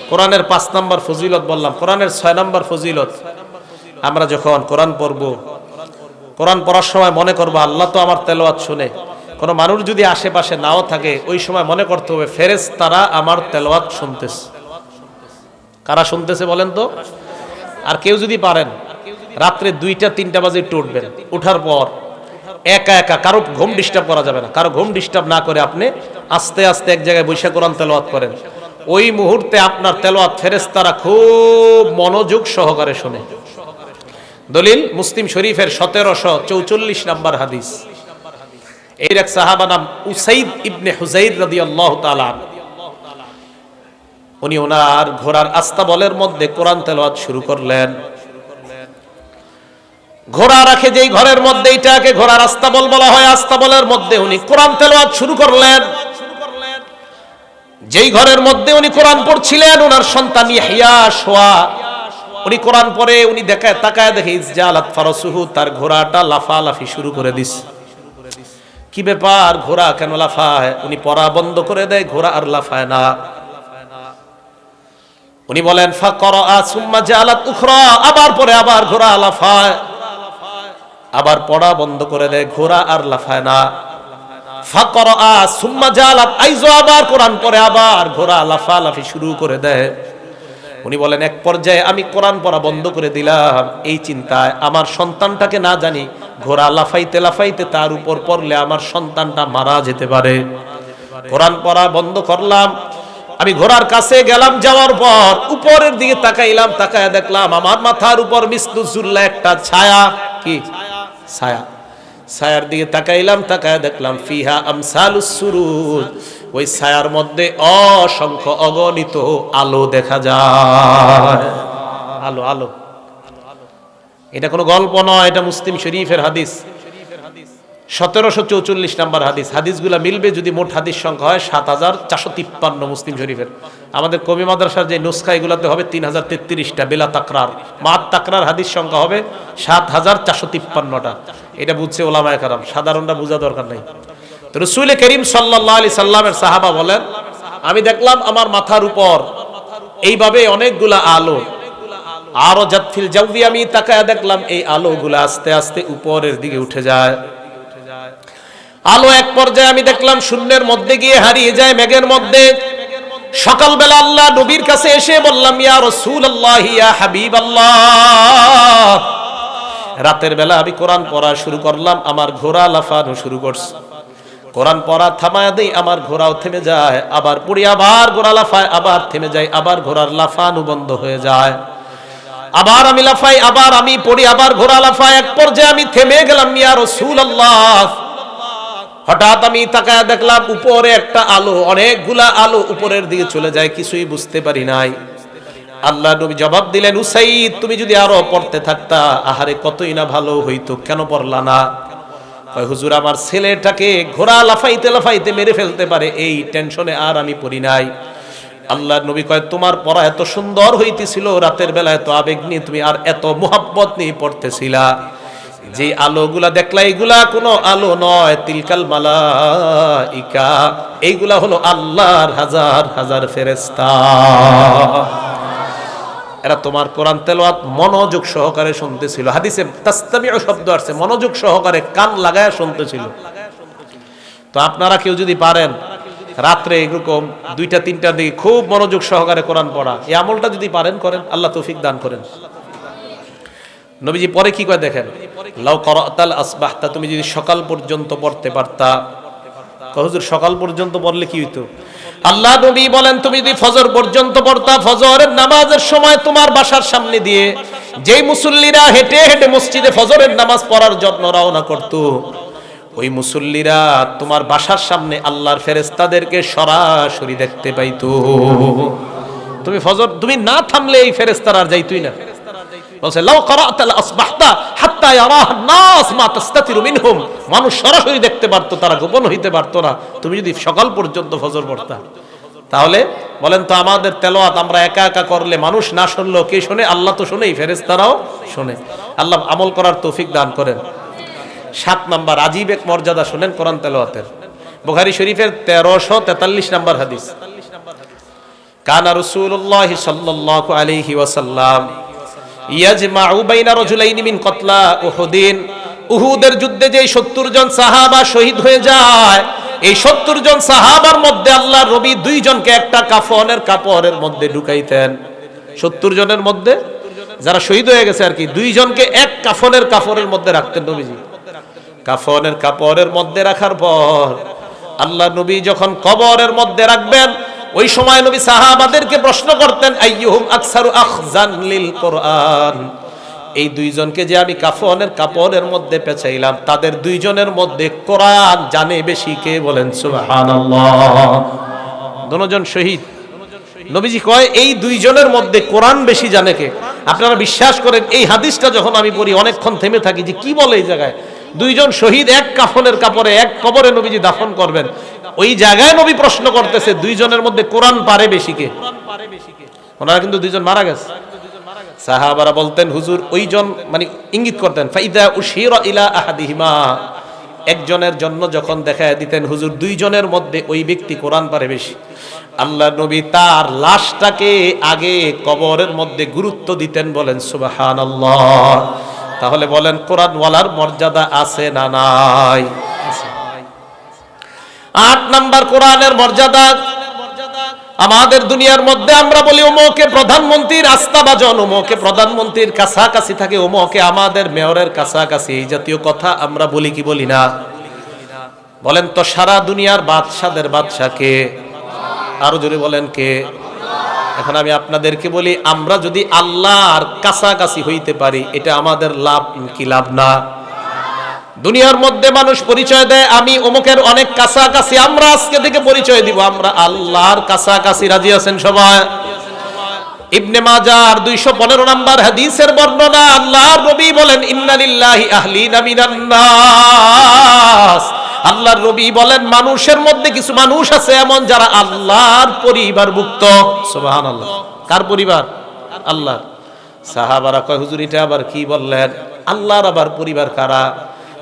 কোরআনের 5 নাম্বার ফজিলত বললাম, কোরআনের 6 নাম্বার ফজিলত, আমরা যখন কোরআন পড়ব, কোরআন পড়ার সময় মনে করবো আল্লাহ তো আমার তেলাওয়াত শুনে। কোনো মানুষ যদি আশেপাশে নাও থাকে, ওই সময় মনে করতে হবে ফেরেশতারা আমার তেলাওয়াত শুনতেছে। কারা শুনতেছে বলেন তো? আর কেউ যদি পারেন রাত্রে 2টা-3টা বাজে একটু উঠবেন, উঠার পর একা একা, কারো ঘুম ডিস্টার্ব করা যাবে না, কারো ঘুম ডিস্টার্ব না করে আপনি আস্তে আস্তে এক জায়গায় বসে কোরআন তেলাওয়াত করেন। ওই মুহূর্তে আপনার তেলাওয়াত ফেরেশতারা খুব মনোযোগ সহকারে শুনে। দলিল মুসলিম শরীফের 1744 নাম্বার হাদিস। এর এক সাহাবা নাম উসাইদ ইবনে হুজাইর রাদিয়াল্লাহু তাআলা, উনি ওনার ঘোড়ার আস্তাবলের মধ্যে কোরআন তেলাওয়াত শুরু করলেন। ঘোড়া রাখে যেই ঘরের মধ্যে, এটাকে ঘোড়ার আস্তাবল বলা হয়, আস্তাবলের মধ্যে উনি কোরআন তেলাওয়াত শুরু করলেন। যেই ঘরের মধ্যে উনি কোরআন পড়ছিলেন, ওনার সন্তান ইয়াহইয়া শোয়া, উনি কোরআন পড়ে, উনি তাকায় দেখে ইসজালাত ফারাসুহু, তার ঘোড়াটা লাফালাফি শুরু করে দিছে। কি ব্যাপার, ঘোড়া কেন লাফায়? উনি পড়া বন্ধ করে দেয়, ঘোড়া আর লাফায় না। উনি বলেন ফাকরা সুম্মা জালাত উখরা, আবার পরে আবার ঘোড়া লাফায়, আবার পড়া বন্ধ করে দেয়, ঘোড়া আর লাফায় না। ফাকরা সুম্মা জালাত আইজো, আবার কোরআন পড়ে, আবার ঘোড়া লাফালাফি শুরু করে দেয়। উনি বলেন এক পর্যায়ে আমি কোরআন পড়া বন্ধ করে দিলাম এই চিন্তায় আমার সন্তানটাকে না জানি ঘোড়া লাফাইতে লাফাইতে তার উপর পড়লে আমার সন্তানটা মারা যেতে পারে। কোরআন পড়া বন্ধ করলাম, আমি ঘোড়ার কাছে গেলাম, যাওয়ার পর উপরের দিকে তাকাইলাম, তাকায় দেখলাম আমার মাথার উপর মিসলুজুল্লাহ একটা ছায়া, কি ছায়া, ছায়ার দিকে তাকাইলাম, তাকায় দেখলাম ফিহা আমসালুস সুরুজ, ওই ছায়ার মধ্যে অসংখ্য অগণিত আলো দেখা যায়। আলো আলো, এটা কোনো গল্প নয়, এটা মুসলিম শরীফের হাদিস, 1744 নম্বর হাদিস। হাদিসগুলা মিলবে যদি মোট হাদিস সংখ্যা হয় 7453 মুসলিম শরীফের। আমাদের কবি মাদ্রাসার যে নুসখা এগুলাতে হবে 3033টা বেলা তাকরার, মাত তাকরার হাদিস সংখ্যা হবে 7453টা। এটা বুঝছে ওলামায়ে কেরাম, সাধারণরা বোঝা দরকার নাই। তো রাসূল করিম সাল্লাল্লাহু আলাইহি সাল্লামের সাহাবা বলেন আমি দেখলাম আমার মাথার উপর এইভাবে অনেকগুলা আলো, আরো জাতফিল জাওয়ি, আমি তাকায় দেখলাম এই আলোগুলা আস্তে আস্তে উপরের দিকে উঠে যায়। আলো এক পর্যায়ে আমি দেখলাম শূন্যের মধ্যে গিয়ে হারিয়ে যায়, মেঘের মধ্যে। সকালবেলা আল্লাহ নবীর কাছে এসে বললাম ইয়া রাসূলুল্লাহ ইয়া হাবিবাল্লাহ। রাতের বেলা আমি কোরআন পড়া শুরু করলাম, আমার ঘোড়া লাফানো শুরু করছে। কোরআন পড়া থামায় দেই, আমার ঘোড়াও থেমে যায়, আবার পড়ি, আবার ঘোড়া লাফায়, আবার থেমে যায়, আবার ঘোড়ার লাফানো বন্ধ হয়ে যায়, আবার আমি লাফাই, আবার আমি পড়ি, আবার ঘোড়া লাফায়। এক পর্যায়ে আমি থেমে গেলাম ইয়া রাসূলুল্লাহ। হঠাৎ আমি তাকায় দেখলাম উপরে একটা আলো, অনেকগুলা আলো উপরের দিকে চলে যায়, কিছুই বুঝতে পারি নাই। আল্লাহ নবী জবাব দিলেন উসাইদ তুমি যদি আরো পড়তে থাকতা আহারে কতই না ভালো হইতো, কেন পড়লা না? কয় হুজুর আমার ছেলেটাকে ঘোড়া লাফাইতে লাফাইতে মেরে ফেলতে পারে, এই টেনশনে আর আমি পড়ি নাই। আল্লাহ নবী কয় তোমার পড়া এত সুন্দর হইতেছিল, রাতের বেলা এত আবেগ নিয়ে তুমি আর এত মুহাব্বত নিয়ে পড়তেছিলা, যে আলোগুলা দেখলা এগুলা কোনো আলো নয়, তিলকাল মালাইকা, এইগুলা হলো আল্লাহর হাজার হাজার ফেরেশতা। এরা তোমার কোরআন তেলাওয়াত মনোযোগ সহকারে শুনতেছিল। হাদিসে তাসতামিউ শব্দ আছে, মনোযোগ সহকারে কান লাগায় শুনতেছিল। তো আপনারা কেউ যদি পারেন রাত্রে এরকম 2টা-3টার দিকে খুব মনোযোগ সহকারে কোরআন পড়া, এই আমলটা যদি পারেন করেন, আল্লাহ তৌফিক দান করেন। নবীজি পরে কি কয় দেখেন, লাউ করাতাল আসবাহতা, তুমি যদি সকাল পর্যন্ত পড়তে পারতা। হুজুর সকাল পর্যন্ত পড়লে কি হইতো? আল্লাহ নবী বলেন তুমি যদি ফজর পর্যন্ত পড়তা, ফজরের নামাজের সময় তোমার বাসার সামনে দিয়ে যেই মুসল্লিরা হেঁটে হেঁটে মসজিদে ফজরের নামাজ পড়ার জন্য রওনা করত, ওই মুসল্লিরা তোমার বাসার সামনে আল্লাহর ফেরেশতাদেরকে সরাসরি দেখতে পাইতো। তুমি ফজর তুমি না থামলে এই ফেরেশতারা আর যাইতোই না। বলছে লাউ করাতাল আসবাহতা হাত্তা ইয়ারাহান নাস মা তাস্তাতিরু মিনহুম, মানুষ সরাসরি দেখতে পারতো, তারা গোপন হইতে পারতো না, তুমি যদি সকাল পর্যন্ত ফজর পড়তা। তাহলে বলেন তো আমাদের তেলাওয়াত আমরা একা একা করলে মানুষ না শুনলেও কে শুনে? আল্লাহ তো শুনেই, ফেরেশতারাও শুনে। আল্লাহ আমল করার তৌফিক দান করেন। 7 নাম্বার আজীব এক মর্যাদা শুনেন কোরআন তেলাওয়াতের। বুখারী শরীফের 1343 নাম্বার হাদিস, কানা রাসূলুল্লাহ সাল্লাল্লাহু আলাইহি ওয়াসাল্লাম ইয়াজমাউ বাইনা রাজুলাইনি মিন কতলা উহুদিন, উহুদের যুদ্ধে যে 70 জন সাহাবা শহীদ হয়ে যায়, এই 70 জন সাহাবার মধ্যে আল্লাহর নবী 2 জনকে একটা কাফনের কাপড়ের মধ্যে ঢুকাইতেন। 70 জনের মধ্যে যারা শহীদ হয়ে গেছে আর কি, 2 জনকে এক কাফনের কাপড়ের মধ্যে রাখতেন নবীজি। কাফনের কাপড়ের মধ্যে রাখার পর আল্লাহ নবী যখন কবরের মধ্যে রাখবেন, ওই সময় নবী সাহাবাদেরকে প্রশ্ন করতেন আইয়ুহুম আকসারু আখজান লিল কোরআন, এই 2 জনকে যে আমি কাফনের কাপড়ের মধ্যে পেঁচাইলাম, তাদের 2 জনের মধ্যে কোরআন জানে বেশি কে? বলেন সুবহানাল্লাহ। দুজন শহীদ, নবীজি কয় এই 2 জনের মধ্যে কোরআন বেশি জানে কে? আপনারা বিশ্বাস করেন এই হাদিসটা যখন আমি পড়ি অনেকক্ষণ থেমে থাকি যে কি বলে এই জায়গায়। 2 জন শহীদ এক কাফনের কাপড়ে এক কবরে নবীজি দাফন করবেন, ওই জায়গায় নবী প্রশ্ন করতেছে 2 জনের মধ্যে কোরআন পারে বেশি কে? ওনারা কিন্তু 2 জন মারা গেছে। সাহাবারা বলতেন হুজুর ওই জন, মানে ইঙ্গিত করতেন ফাইদা উশিরা ইলা আহাদিহিমা, একজনের জন্য যখন দেখায় দিতেন হুজুর 2 জনের মধ্যে ওই ব্যক্তি কোরআন পারে বেশি, আল্লাহ নবী তার লাশটাকে আগে কবরের মধ্যে গুরুত্ব দিতেন। বলেন সুবহানাল্লাহ। তাহলে বলেন কোরআন ওয়ালার মর্যাদা আছে না নাই? 8 নাম্বার কোরআনের মর্যাদা, আমাদের দুনিয়ার মধ্যে আমরা বলি ওমকে প্রধানমন্ত্রীর আস্থাভাজন, ওমকে প্রধানমন্ত্রীর কাছাকাছি থাকে, ওমকে আমাদের মেয়রের কাছাকাছি, এই জাতীয় কথা আমরা বলি কি বলি না? বলেন তো সারা দুনিয়ার বাদশাদের বাদশা কে? আরো জোরে বলেন কে? এখন আমি আপনাদেরকে বলি, আমরা যদি আল্লাহর কাছাকাছি হইতে পারি এটা আমাদের লাভ কি লাভ না? দুনিয়ার মধ্যে মানুষ পরিচয় দেয় আমি অমুকের অনেক কাছাকাছি, আমরা আজকে থেকে পরিচয় দিব আমরা আল্লাহর কাছাকাছি। রাজি আছেন সবাই? ইবনে মাজার 215 নম্বর হাদিসের বর্ণনা, আল্লাহর নবী বলেন ইন্না লিল্লাহি আহলিনা মিনান নাস, আল্লাহর নবী বলেন মানুষের মধ্যে কিছু মানুষ আছে এমন যারা আল্লাহর পরিবারভুক্ত। সুবহানাল্লাহ। কার পরিবার? আল্লাহ। সাহাবারা কয় হুজুর এটা আবার কি বললেন? আল্লাহর আবার পরিবার কারা?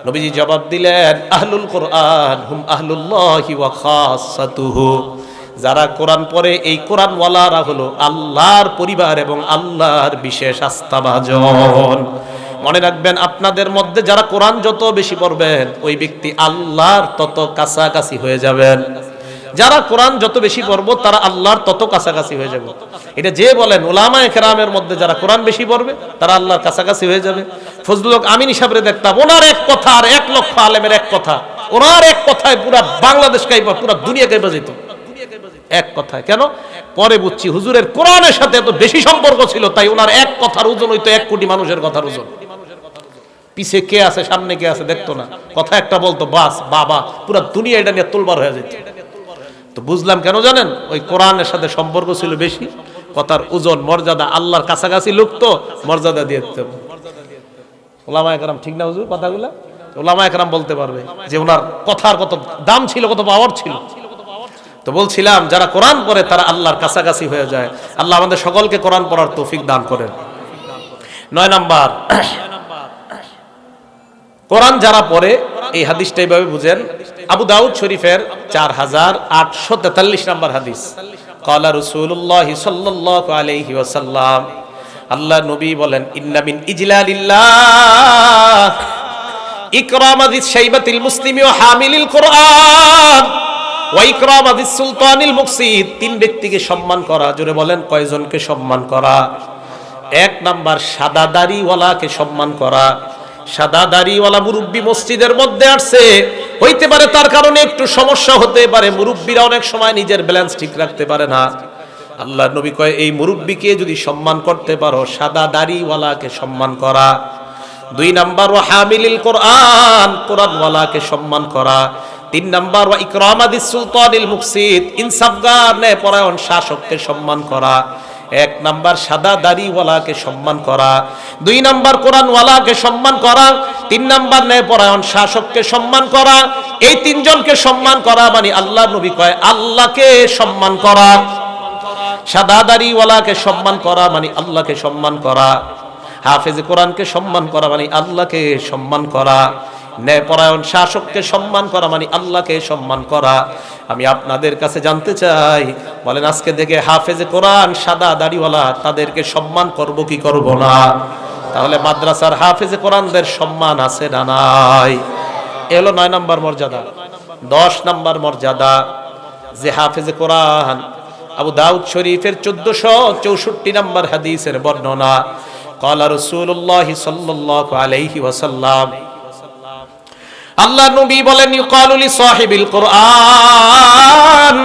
নবীজি জবাব দিলেন আহলুল কোরআন হুম আহলুল্লাহি ওয়া খাসাতুহু, যারা কোরআন পড়ে এই কোরআনওয়ালারা হলো আল্লাহর পরিবার এবং আল্লাহর বিশেষ আস্থাভাজন। মনে রাখবেন আপনাদের মধ্যে যারা কোরআন যত বেশি পড়বেন ওই ব্যক্তি আল্লাহর তত কাছাকাছি হয়ে যাবেন। যারা কোরআন যত বেশি পড়বো তারা আল্লাহর তত কাছাকাছি হয়ে যাবে। এটা যে বলেন উলামায়ে কেরামের মধ্যে যারা কোরআন বেশি পড়বে তারা আল্লাহর কাছাকাছি হয়ে যাবে। ফজলুল হক আমিন হিসাবে দেখতাম ওনার এক কথা আর 1 লক্ষ আলেমের এক কথা, ওনার এক কথায় পুরা বাংলাদেশ কাইপা পুরা দুনিয়া কাইপা যেত এক কথায়। কেন? পরে বুঝছি হুজুরের কোরআনের সাথে এত বেশি সম্পর্ক ছিল তাই ওনার এক কথার ওজন হইতো 1 কোটি মানুষের কথার ওজন। পিছে কে আছে সামনে কে আছে দেখতো না, কথা একটা বলতো বাস বাবা পুরা দুনিয়া এটা নিয়ে তোলবার হয়ে যেত। তো বুঝলাম কেন জানেন? ওই কোরআনের সাথে সম্পর্ক ছিল বেশি, কথার ওজন মর্যাদা, আল্লাহর কাছাকাছি লোক তো মর্যাদা দিয়ে দিতে। ওলামায়ে কেরাম ঠিক না হুজুর কথাগুলা? ওলামায়ে কেরাম বলতে পারবে যে ওনার কথার কত দাম ছিল, কত পাওয়ার ছিল। তো বলছিলাম যারা কোরআন পড়ে তারা আল্লাহর কাছাকাছি হয়ে যায়। আল্লাহ আমাদের সকলকে কোরআন পড়ার তৌফিক দান করেন। 9 নাম্বার, কোরআন যারা পড়ে এই হাদিসটা এইভাবে বুঝেন। আবু দাউদ শরীফের 4843 নম্বর হাদিস, ক্বালা রাসূলুল্লাহ সাল্লাল্লাহু আলাইহি ওয়াসাল্লাম, আল্লাহ নবী বলেন ইন্না মিন ইজলালিল্লাহ ইকরামাদিস শাইবাতিল মুসলিমি ওয়া হামিলিল কোরআন ওয়া ইকরামাদিস সুলতানিল মুকসিদ। 3 ব্যক্তিকে সম্মান করা। জোরে বলেন কয়জনকে সম্মান করা? 1 নাম্বার সাদা দাড়িওয়ালাকে সম্মান করা। সাদা দাড়িওয়ালা মুরব্বী মসজিদের মধ্যে আসছে, হইতে পারে তার কারণে একটু সমস্যা হতে পারে, মুরব্বীরা অনেক সময় নিজের ব্যালেন্স ঠিক রাখতে পারে না। আল্লাহর নবী কয় এই মুরব্বীকে যদি সম্মান করতে পারো, সাদা দাড়িওয়ালাকে সম্মান করা। 2 নাম্বার ওয়া হামিলিল কোরআন, কোরআনওয়ালাকে সম্মান করা। 3 নাম্বার ওয়া ইকরামাদিস সুলতানিল মুকসিদ, ইনসাফগার ন্যায় পরায়ণ শাসককে সম্মান করা। 1 নাম্বার সাদা দাড়িওয়ালাকে সম্মান করা, 2 নাম্বার কোরআনওয়ালাকে সম্মান করা, 3 নাম্বার ন্যায় পরায়ণ শাসককে সম্মান করা। এই 3 জনকে সম্মান করা মানে আল্লাহর নবী কয় আল্লাহকে সম্মান করা। সাদা দাড়িওয়ালাকে সম্মান করা মানে আল্লাহকে সম্মান করা। হাফেজ কোরআনকে সম্মান করা মানে আল্লাহকে সম্মান করা। ন্যায়পরায়ণ শাসককে সম্মান করা মানে আল্লাহকে সম্মান করা। আমি আপনাদের কাছে জানতে চাই, বলেন আজকে থেকে হাফেজে কোরআন সাদা দাড়িওয়ালা তাদেরকে সম্মান করব কি করব না? তাহলে মাদ্রাসার হাফেজে কোরআনদের সম্মান আছে না নাই? এলো 9 নাম্বার মর্যাদা। 10 নাম্বার মর্যাদা যে হাফেজে কোরআন, আবু দাউদ শরীফের 1464 নাম্বার হাদিসের বর্ণনা, ক্বালা রাসূলুল্লাহ সাল্লাল্লাহু আলাইহি ওয়াসাল্লাম, আল্লাহ নবী বলেন ইউকালু লি সাহিবিল কোরআন,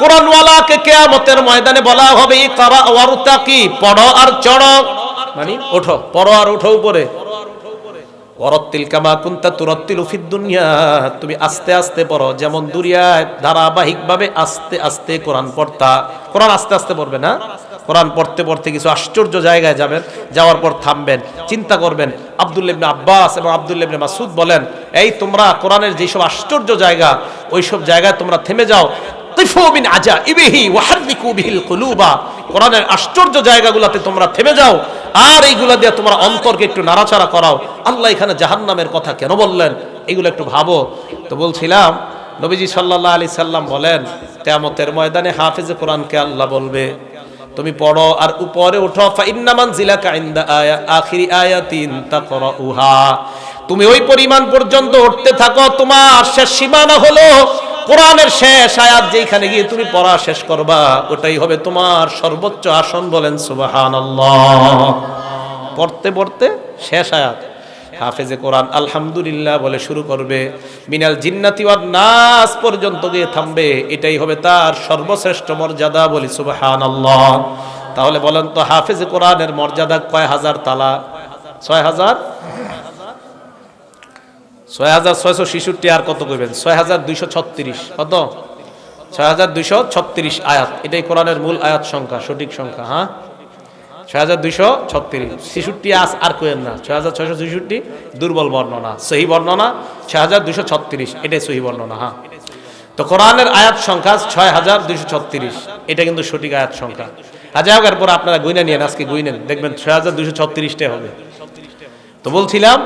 কোরআনওয়ালাকে কিয়ামতের ময়দানে বলা হবে ইকরা ওয়ারতাকি, পড়ো আর চড়ো, মানে ওঠো, পড়ো আর ওঠো উপরে। ওয়ারাত্তিল কামা কুনতা তুরাত্তিলু ফিদ দুনিয়া, তুমি আস্তে আস্তে পড়ো, যেমন দুনিয়ায় ধারাবাহিকভাবে আস্তে আস্তে কোরআন পড়তা। কোরআন আস্তে আস্তে পড়বে না, কোরআন পড়তে পড়তে কিছু আশ্চর্য জায়গায় যাবেন, যাওয়ার পর থামবেন, চিন্তা করবেন। আব্দুল্লাহ ইবনে আব্বাস এবং আব্দুল্লাহ ইবনে মাসউদ বলেন, এই তোমরা কোরআনের যেসব আশ্চর্য জায়গা ওইসব জায়গায় তোমরা থেমে যাও। তিফু মিন আজাইবিহি ওয়া হাররিকু বিহিল কুলুবা, কোরআনের আশ্চর্য জায়গাগুলোতে তোমরা থেমে যাও আর এইগুলা দিয়ে তোমরা অন্তরকে একটু নাড়াচাড়া করাও। আল্লাহ এখানে জাহান্নামের কথা কেন বললেন এগুলো একটু ভাবো। তো বলছিলাম নবীজি সাল্লাল্লাহু আলাইহি সাল্লাম বলেন কিয়ামতের ময়দানে হাফেজে কোরআনকে আল্লাহ বলবে তুমি পড়ো আর উপরে ওঠো, ফা ইন্না মানজিলাকা ইনদা আখিরি আয়াতিন তাকরাউহা, তুমি ওই পরিমাণ পর্যন্ত উঠতে থাকো, তোমার শেষ সীমানা হলো কোরআনের শেষ আয়াত যেখানে গিয়ে তুমি পড়া শেষ করবা ওটাই হবে তোমার সর্বোচ্চ আসন। বলেন সুবহানাল্লাহ। পড়তে পড়তে শেষ আয়াত হাফেজে কোরআন আলহামদুলিল্লাহ বলে শুরু করবে, মিনাল জিন্নাতি ওয়ান নাস পর্যন্ত গিয়ে থামবে, এটাই হবে তার সর্বশ্রেষ্ঠ মর্যাদা। বলি সুবহানাল্লাহ। তাহলে বলেন তো হাফেজে কোরআনের মর্যাদা কয় হাজার তালা? ৬,০০০, ৬,৬৬৬ আর কত করবেন? ৬,২৩৬। কত? ৬,২৩৬ আয়াত। এটাই কোরআনের মূল আয়াত সংখ্যা, সঠিক সংখ্যা। হ্যাঁ, ৬,২৩৬। ৬৬ আর কইেন না, ৬,৬৬৬ দুর্বল বর্ণনা, সহি বর্ণনা ৬,২৩৬, এটাই সহি বর্ণনা। হ্যাঁ, তো কোরআনের আয়াত সংখ্যা ৬,২৩৬, এটা কিন্তু সঠিক আয়াত সংখ্যা। হাজার পর আপনারা গুইনা নিয়েন, আজকে গুইনেন, দেখবেন ৬,২৩৬টাই হবে। তো বলছিলাম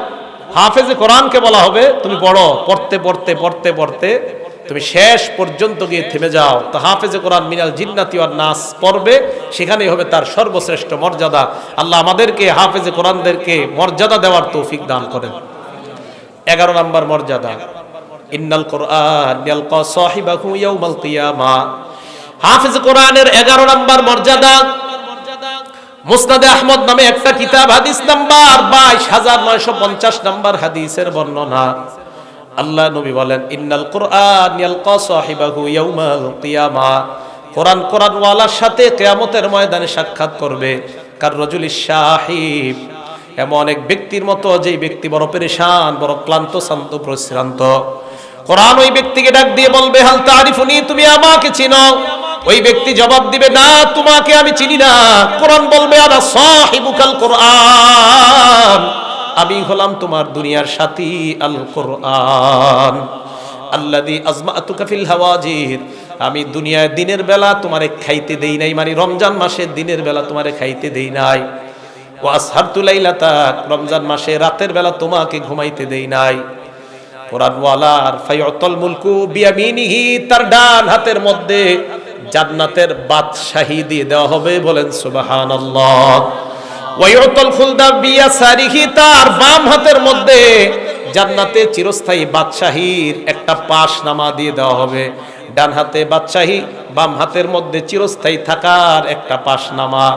হাফেজে কোরআনকে বলা হবে তুমি পড়ো, পড়তে পড়তে পড়তে পড়তে তুমি শেষ পর্যন্ত গিয়ে থেমে যাও। তো হাফেজে কোরআন মিনাল জিন্নাতি ওয়ান নাস পড়বে, সেখানেই হবে তার সর্বশ্রেষ্ঠ মর্যাদা। আল্লাহ আমাদেরকে হাফেজে কোরআনদেরকে মর্যাদা দেওয়ার তৌফিক দান করেন। 11 নম্বর মর্যাদা, ইন্নাল কোরআন ইয়ালকা সাহিবাহু ইয়াউমাল কিয়ামা। হাফেজে কোরআনের 11 নম্বর মর্যাদা, মুসনাদে আহমদ নামে একটা কিতাব, হাদিস নাম্বার 22,950 নম্বর হাদিসের বর্ণনা। আল্লাহ নবী বলেন, ইন্নাল কোরআন ইয়ালকা সাহিবাহু ইয়াউমাল কিয়ামা। কোরআন কোরআনওয়ালার সাথে কিয়ামতের ময়দানে সাক্ষাৎ করবে। কার রাজুলিশ শাহিব, এমন এক ব্যক্তির মতো যেই ব্যক্তি বড় পেরেশান, বড় ক্লান্ত, শান্ত, প্রশ্রান্ত। কোরআন ওই ব্যক্তিকে ডাক দিয়ে বলবে, হাল তারিফুনি, তুমি আমাকে চিনো? ওই ব্যক্তি জবাব দিবে, না, তোমাকে আমি চিনি না। কোরআন বলবে, আনা সাহিবুকাল কোরআন, আমি হলাম তোমার দুনিয়ার সাথী আল কোরআন। আল্লাযী আজমাতুকা ফিল হাওয়াজির, আমি দুনিয়ায় দিনের বেলা তোমারে খাইতে দেই নাই, মানে রমজান মাসে দিনের বেলা তোমারে খাইতে দেই নাই। ওয়া আসহারতু লাইলাতাক, রমজান মাসে রাতের বেলা তোমাকে ঘুমাইতে দেই নাই। কোরআনওয়ালার ফায়ুতাল মুলকু বিয়ামিনিহি, তার ডান হাতের মধ্যে জান্নাতের বাদশাহী দিয়ে দেওয়া হবে। বলেন সুবহানাল্লাহ। ওয়ায়ুতাল খুলদা বিয়াসারিহি, তার বাম হাতের মধ্যে জান্নাতে চিরস্থায়ী বাদশাহীর একটা পাশনামা দিয়ে দেওয়া হবে। ডান হাতে বাদশাহী, বাম হাতের মধ্যে চিরস্থায়ী থাকার একটা পাশনামা।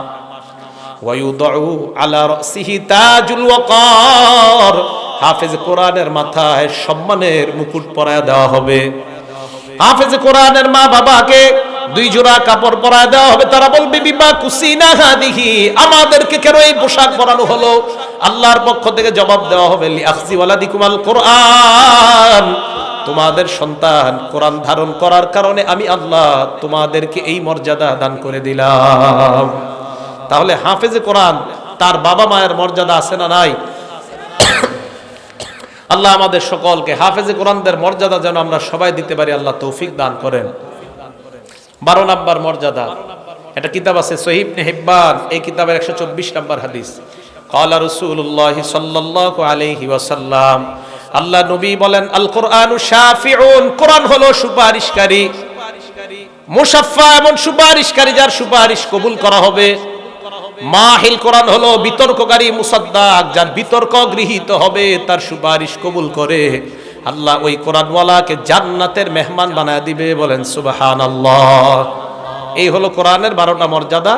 ওয়ায়ুদাউ আলা রাসিহি তাজুল ওয়াকার, হাফেজ কোরআনের মাথায় সম্মানের মুকুট পরায় দেওয়া হবে। হাফেজ কোরআনের মা বাবাকে 2 জোড়া কাপড় পরায় দেওয়া হবে। তারা বলবে, বিমা কুসিনা হাদিহি, আমাদেরকে কেন এই পোশাক পরানো হলো? আল্লাহর পক্ষ থেকে জবাব দেওয়া হবে, লিআখজি ওয়ালাদিকুমাল কোরআন, তোমাদের সন্তান কোরআন ধারণ করার কারণে আমি আল্লাহ তোমাদেরকে এই মর্যাদা দান করে দিলাম। তাহলে হাফেজে কোরআন তার বাবা মায়ের মর্যাদা আছে না নাই? আল্লাহ আমাদের সকলকে হাফেজে কোরআনদের মর্যাদা যেন আমরা সবাই দিতে পারি, আল্লাহ তৌফিক দান করেন। 12 নম্বর মর্যাদা, একটা কিতাব আছে সহিহ ইবনে হিব্বান, এই কিতাবের 124 নম্বর হাদিস। ক্বালা রাসূলুল্লাহ সাল্লাল্লাহু আলাইহি ওয়াসাল্লাম, আল্লাহ নবী বলেন, আল কোরআনু শাফিউন, কোরআন হলো সুপারিশকারী। মুশাফফা, এমন সুপারিশকারী যার সুপারিশ কবুল করা হবে। মাহিল, কোরআন হলো বিতর্ককারী। মুসাদ্দাক, যার বিতর্ক গৃহীত হবে, তার সুপারিশ কবুল করে আল্লাহ ওই কোরআনওয়ালাকে জান্নাতের মেহমান বানায় দিবে। বলেন সুবহানাল্লাহ। এই হলো কোরআনের 12টা মর্যাদা।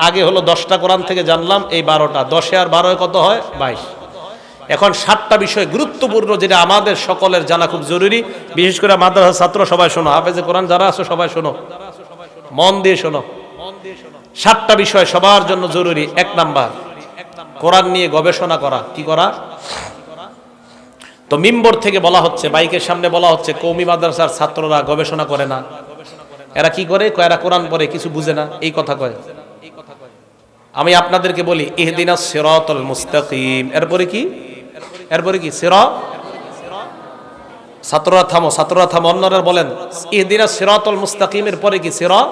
আগে হলো 10টা কোরআন থেকে জানলাম, এই 12টা, 10 আর 12 কত হয়? 22। এখন 7টা বিষয় গুরুত্বপূর্ণ, যেটা আমাদের সকলের জানা খুব জরুরি। বিশেষ করে মাদ্রাসার ছাত্র সবাই শোনো, হাফেজে কোরআন যারা আছো সবাই শোনো, মন দিয়ে শোনো। 7টা বিষয় সবার জন্য জরুরি। 1 নাম্বার, কোরআন নিয়ে গবেষণা করা। কি করা? তো মিম্বর থেকে বলা হচ্ছে, বাইকের সামনে বলা হচ্ছে, কওমি মাদ্রাসার ছাত্ররা গবেষণা করে না। এরা কি করে? এরা কোরআন পড়ে, কিছু বুঝে না, এই কথা কয়। আমি আপনাদেরকে বলি, ইহদিনাস সিরাতাল মুস্তাকিম, এরপরে কি? এরপরে কি? সিরাত। ছাত্ররা থামো, ছাত্ররা থামো, অন্যরা বলেন ইহদিনাস সিরাতাল মুস্তাকিমের পরে কি? সিরাত।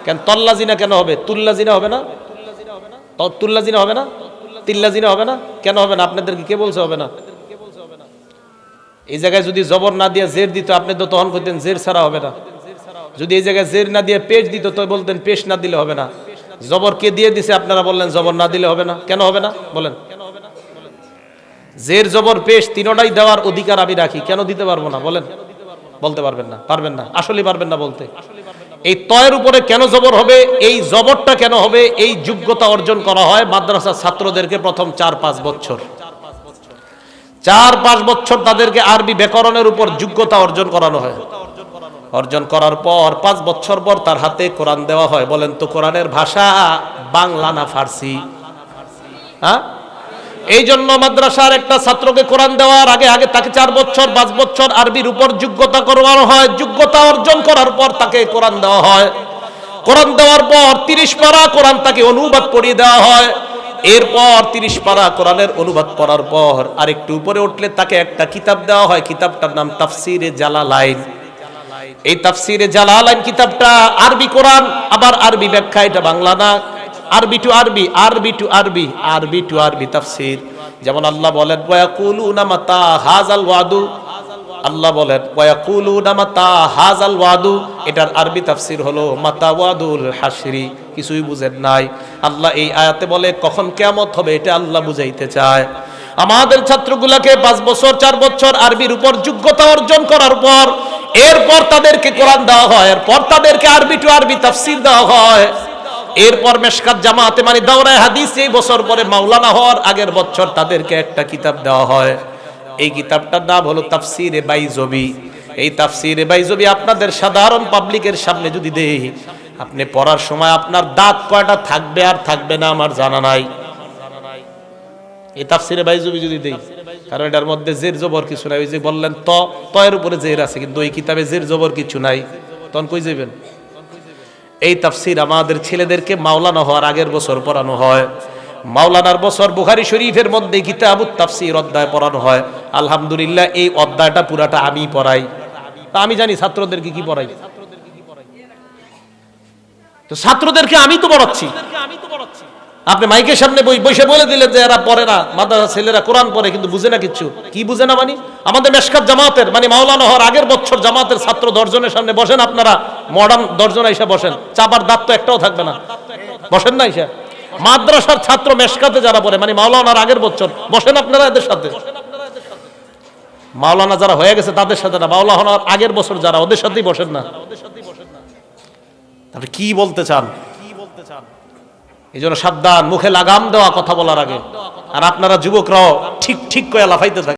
কেন তল্লাজিনা কেন হবে? তুল্লাজিনা হবে না? তুল্লাজিনা হবে না? তিল্লাজিনা হবে না? কেন হবে না? আপনাদেরকে কে বলছে হবে না? এই জায়গায় যদি জবর না দিয়ে জের দিত, আপনি তো তখন করতেন জের ছাড়া হবে না। যদি এই জায়গায় জের না দিয়ে পেশ দিত, তো বলতেন পেশ না দিলে হবে না। জবর কে দিয়ে দিছে? আপনারা বললেন জবর না দিলে হবে না। কেন হবে না বলেন? জের জবর পেশ তিনটাই দেওয়ার অধিকার আমি রাখি, কেন দিতে পারবো না বলেন? বলতে পারবেন না, পারবেন না, আসলে পারবেন না বলতে। এই তয়ের উপরে কেন জবর হবে, এই জবরটা কেন হবে? এই যোগ্যতা অর্জন করা হয় মাদ্রাসার ছাত্রদেরকে প্রথম 4-5 বছর, 4-5 বছর তাদেরকে আরবি ব্যাকরণের উপর যোগ্যতা অর্জন করানো হয়। অর্জন করার পর 5 বছর পর তার হাতে কোরআন দেওয়া হয়। বলেন তো কোরআনের ভাষা বাংলা না ফার্সি? হ্যাঁ, এই জন্য মাদ্রাসার একটা ছাত্রকে কোরআন দেওয়ার আগে আগে তাকে 4 বছর 5 বছর আরবির উপর যোগ্যতা করানো হয়। যোগ্যতা অর্জন করার পর তাকে কোরআন দেওয়া হয়। কোরআন দেওয়ার পর 30 পারা কোরআন তাকে অনুবাদ পড়িয়ে দেওয়া হয়। এরপর 30 পারা কোরআনের অনুবাদ পড়ার পর আরেকটু উপরে উঠলে তাকে একটা কিতাব দেওয়া হয়। কিতাবটার নাম তাফসিরে জালালাইন। এই তাফসিরে জালালাইন কিতাবটা আরবি কোরআন, আবার আরবি ব্যাখ্যা, এটা বাংলা না, আরবি টু আরবি, আরবি টু আরবি, আরবি টু আরবি তাফসীর। যেমন আল্লাহ বলেন ওয়ায়াকুলুনা মাতা হাযাল ওয়াদু, আল্লাহ বলেন ওয়ায়াকুলুনা মাতা হাযাল ওয়াদু, এটার আরবি তাফসীর হলো মাতা ওয়াদুল হাশরি। কিছুই বুঝেন নাই, আল্লাহ এই আয়াতে বলে কখন কিয়ামত হবে, এটা আল্লাহ বুঝাইতে চায়। আমাদের ছাত্রগুলোকে 5 বছর 4 বছর আরবির উপর যোগ্যতা অর্জন করার পর এরপর তাদেরকে কোরআন দেওয়া হয়, এরপর তাদেরকে আরবি টু আরবি তাফসীর দেওয়া হয়। এরপর মেশকাত জামাতে মানে দাওরায়ে হাদিস এই বছর পরে মাওলানা হওয়ার আগের বছর তাদেরকে একটা কিতাব দেওয়া হয়। এই কিতাবটার নাম হলো তাফসিরে বাইজবি। এই তাফসিরে বাইজবি আপনাদের সাধারণ পাবলিকের সামনে যদি দেই, আপনি পড়ার সময় আপনার দাঁত কয়টা থাকবে আর থাকবে না আমার জানা নাই। এই তাফসিরে বাইজবি যদি দেই, কারণ এটার মধ্যে জের জবর কিছু নাই। ওই যে বললেন তয়ের উপরে জের আছে, কিন্তু ওই কিতাবে জের জবর কিছু নাই, তখন কই যাবেন? এই তাফসীর আমাদের ছেলেদেরকে মাওলানা হওয়ার আগের বছর পড়ানো হয়। মাওলানার বছর বুখারী শরীফের মধ্যে কিতাবুত তাফসীর অধ্যায় পড়ানো হয়। আলহামদুলিল্লাহ এই অধ্যায়টা পুরাটা আমি পড়াই। তা আমি জানি ছাত্রদেরকে কি পড়াই, তো ছাত্রদেরকে আমি তো পড়াচ্ছি। আপনি মাইকের সামনে বসে বলে দিলেন যে এরা পড়ে না, মাদ্রাসা ছেলেরা কোরআন পড়ে কিন্তু বুঝে না কিচ্ছু। কি বুঝে না মানে? আমাদের মেশকাত জামাতের মানে মাওলানা হওয়ার আগের বছর জামাতের ছাত্র 10 জনের সামনে বসেন, আপনারা মডার্ন 10 জন এসে বসেন, চাপার দাঁত তো একটাও থাকবে না, বসেন না এসে। মাদ্রাসার ছাত্র মেশকাতে যারা পড়ে মানে মাওলানার আগের বছর বসেন আপনারা এদের সাথে। মাওলানা যারা হয়ে গেছে তাদের সাথে না, মাওলানার আগের বছর যারা ওদের সাথেই বসেন না। তাহলে কি বলতে চান? এই জন্য সাবধান, মুখে লাগাম দেওয়া কথা বলার আগে। আর আপনারা যুবকরাও ঠিক ঠিক করে লাফাইতে থাকে।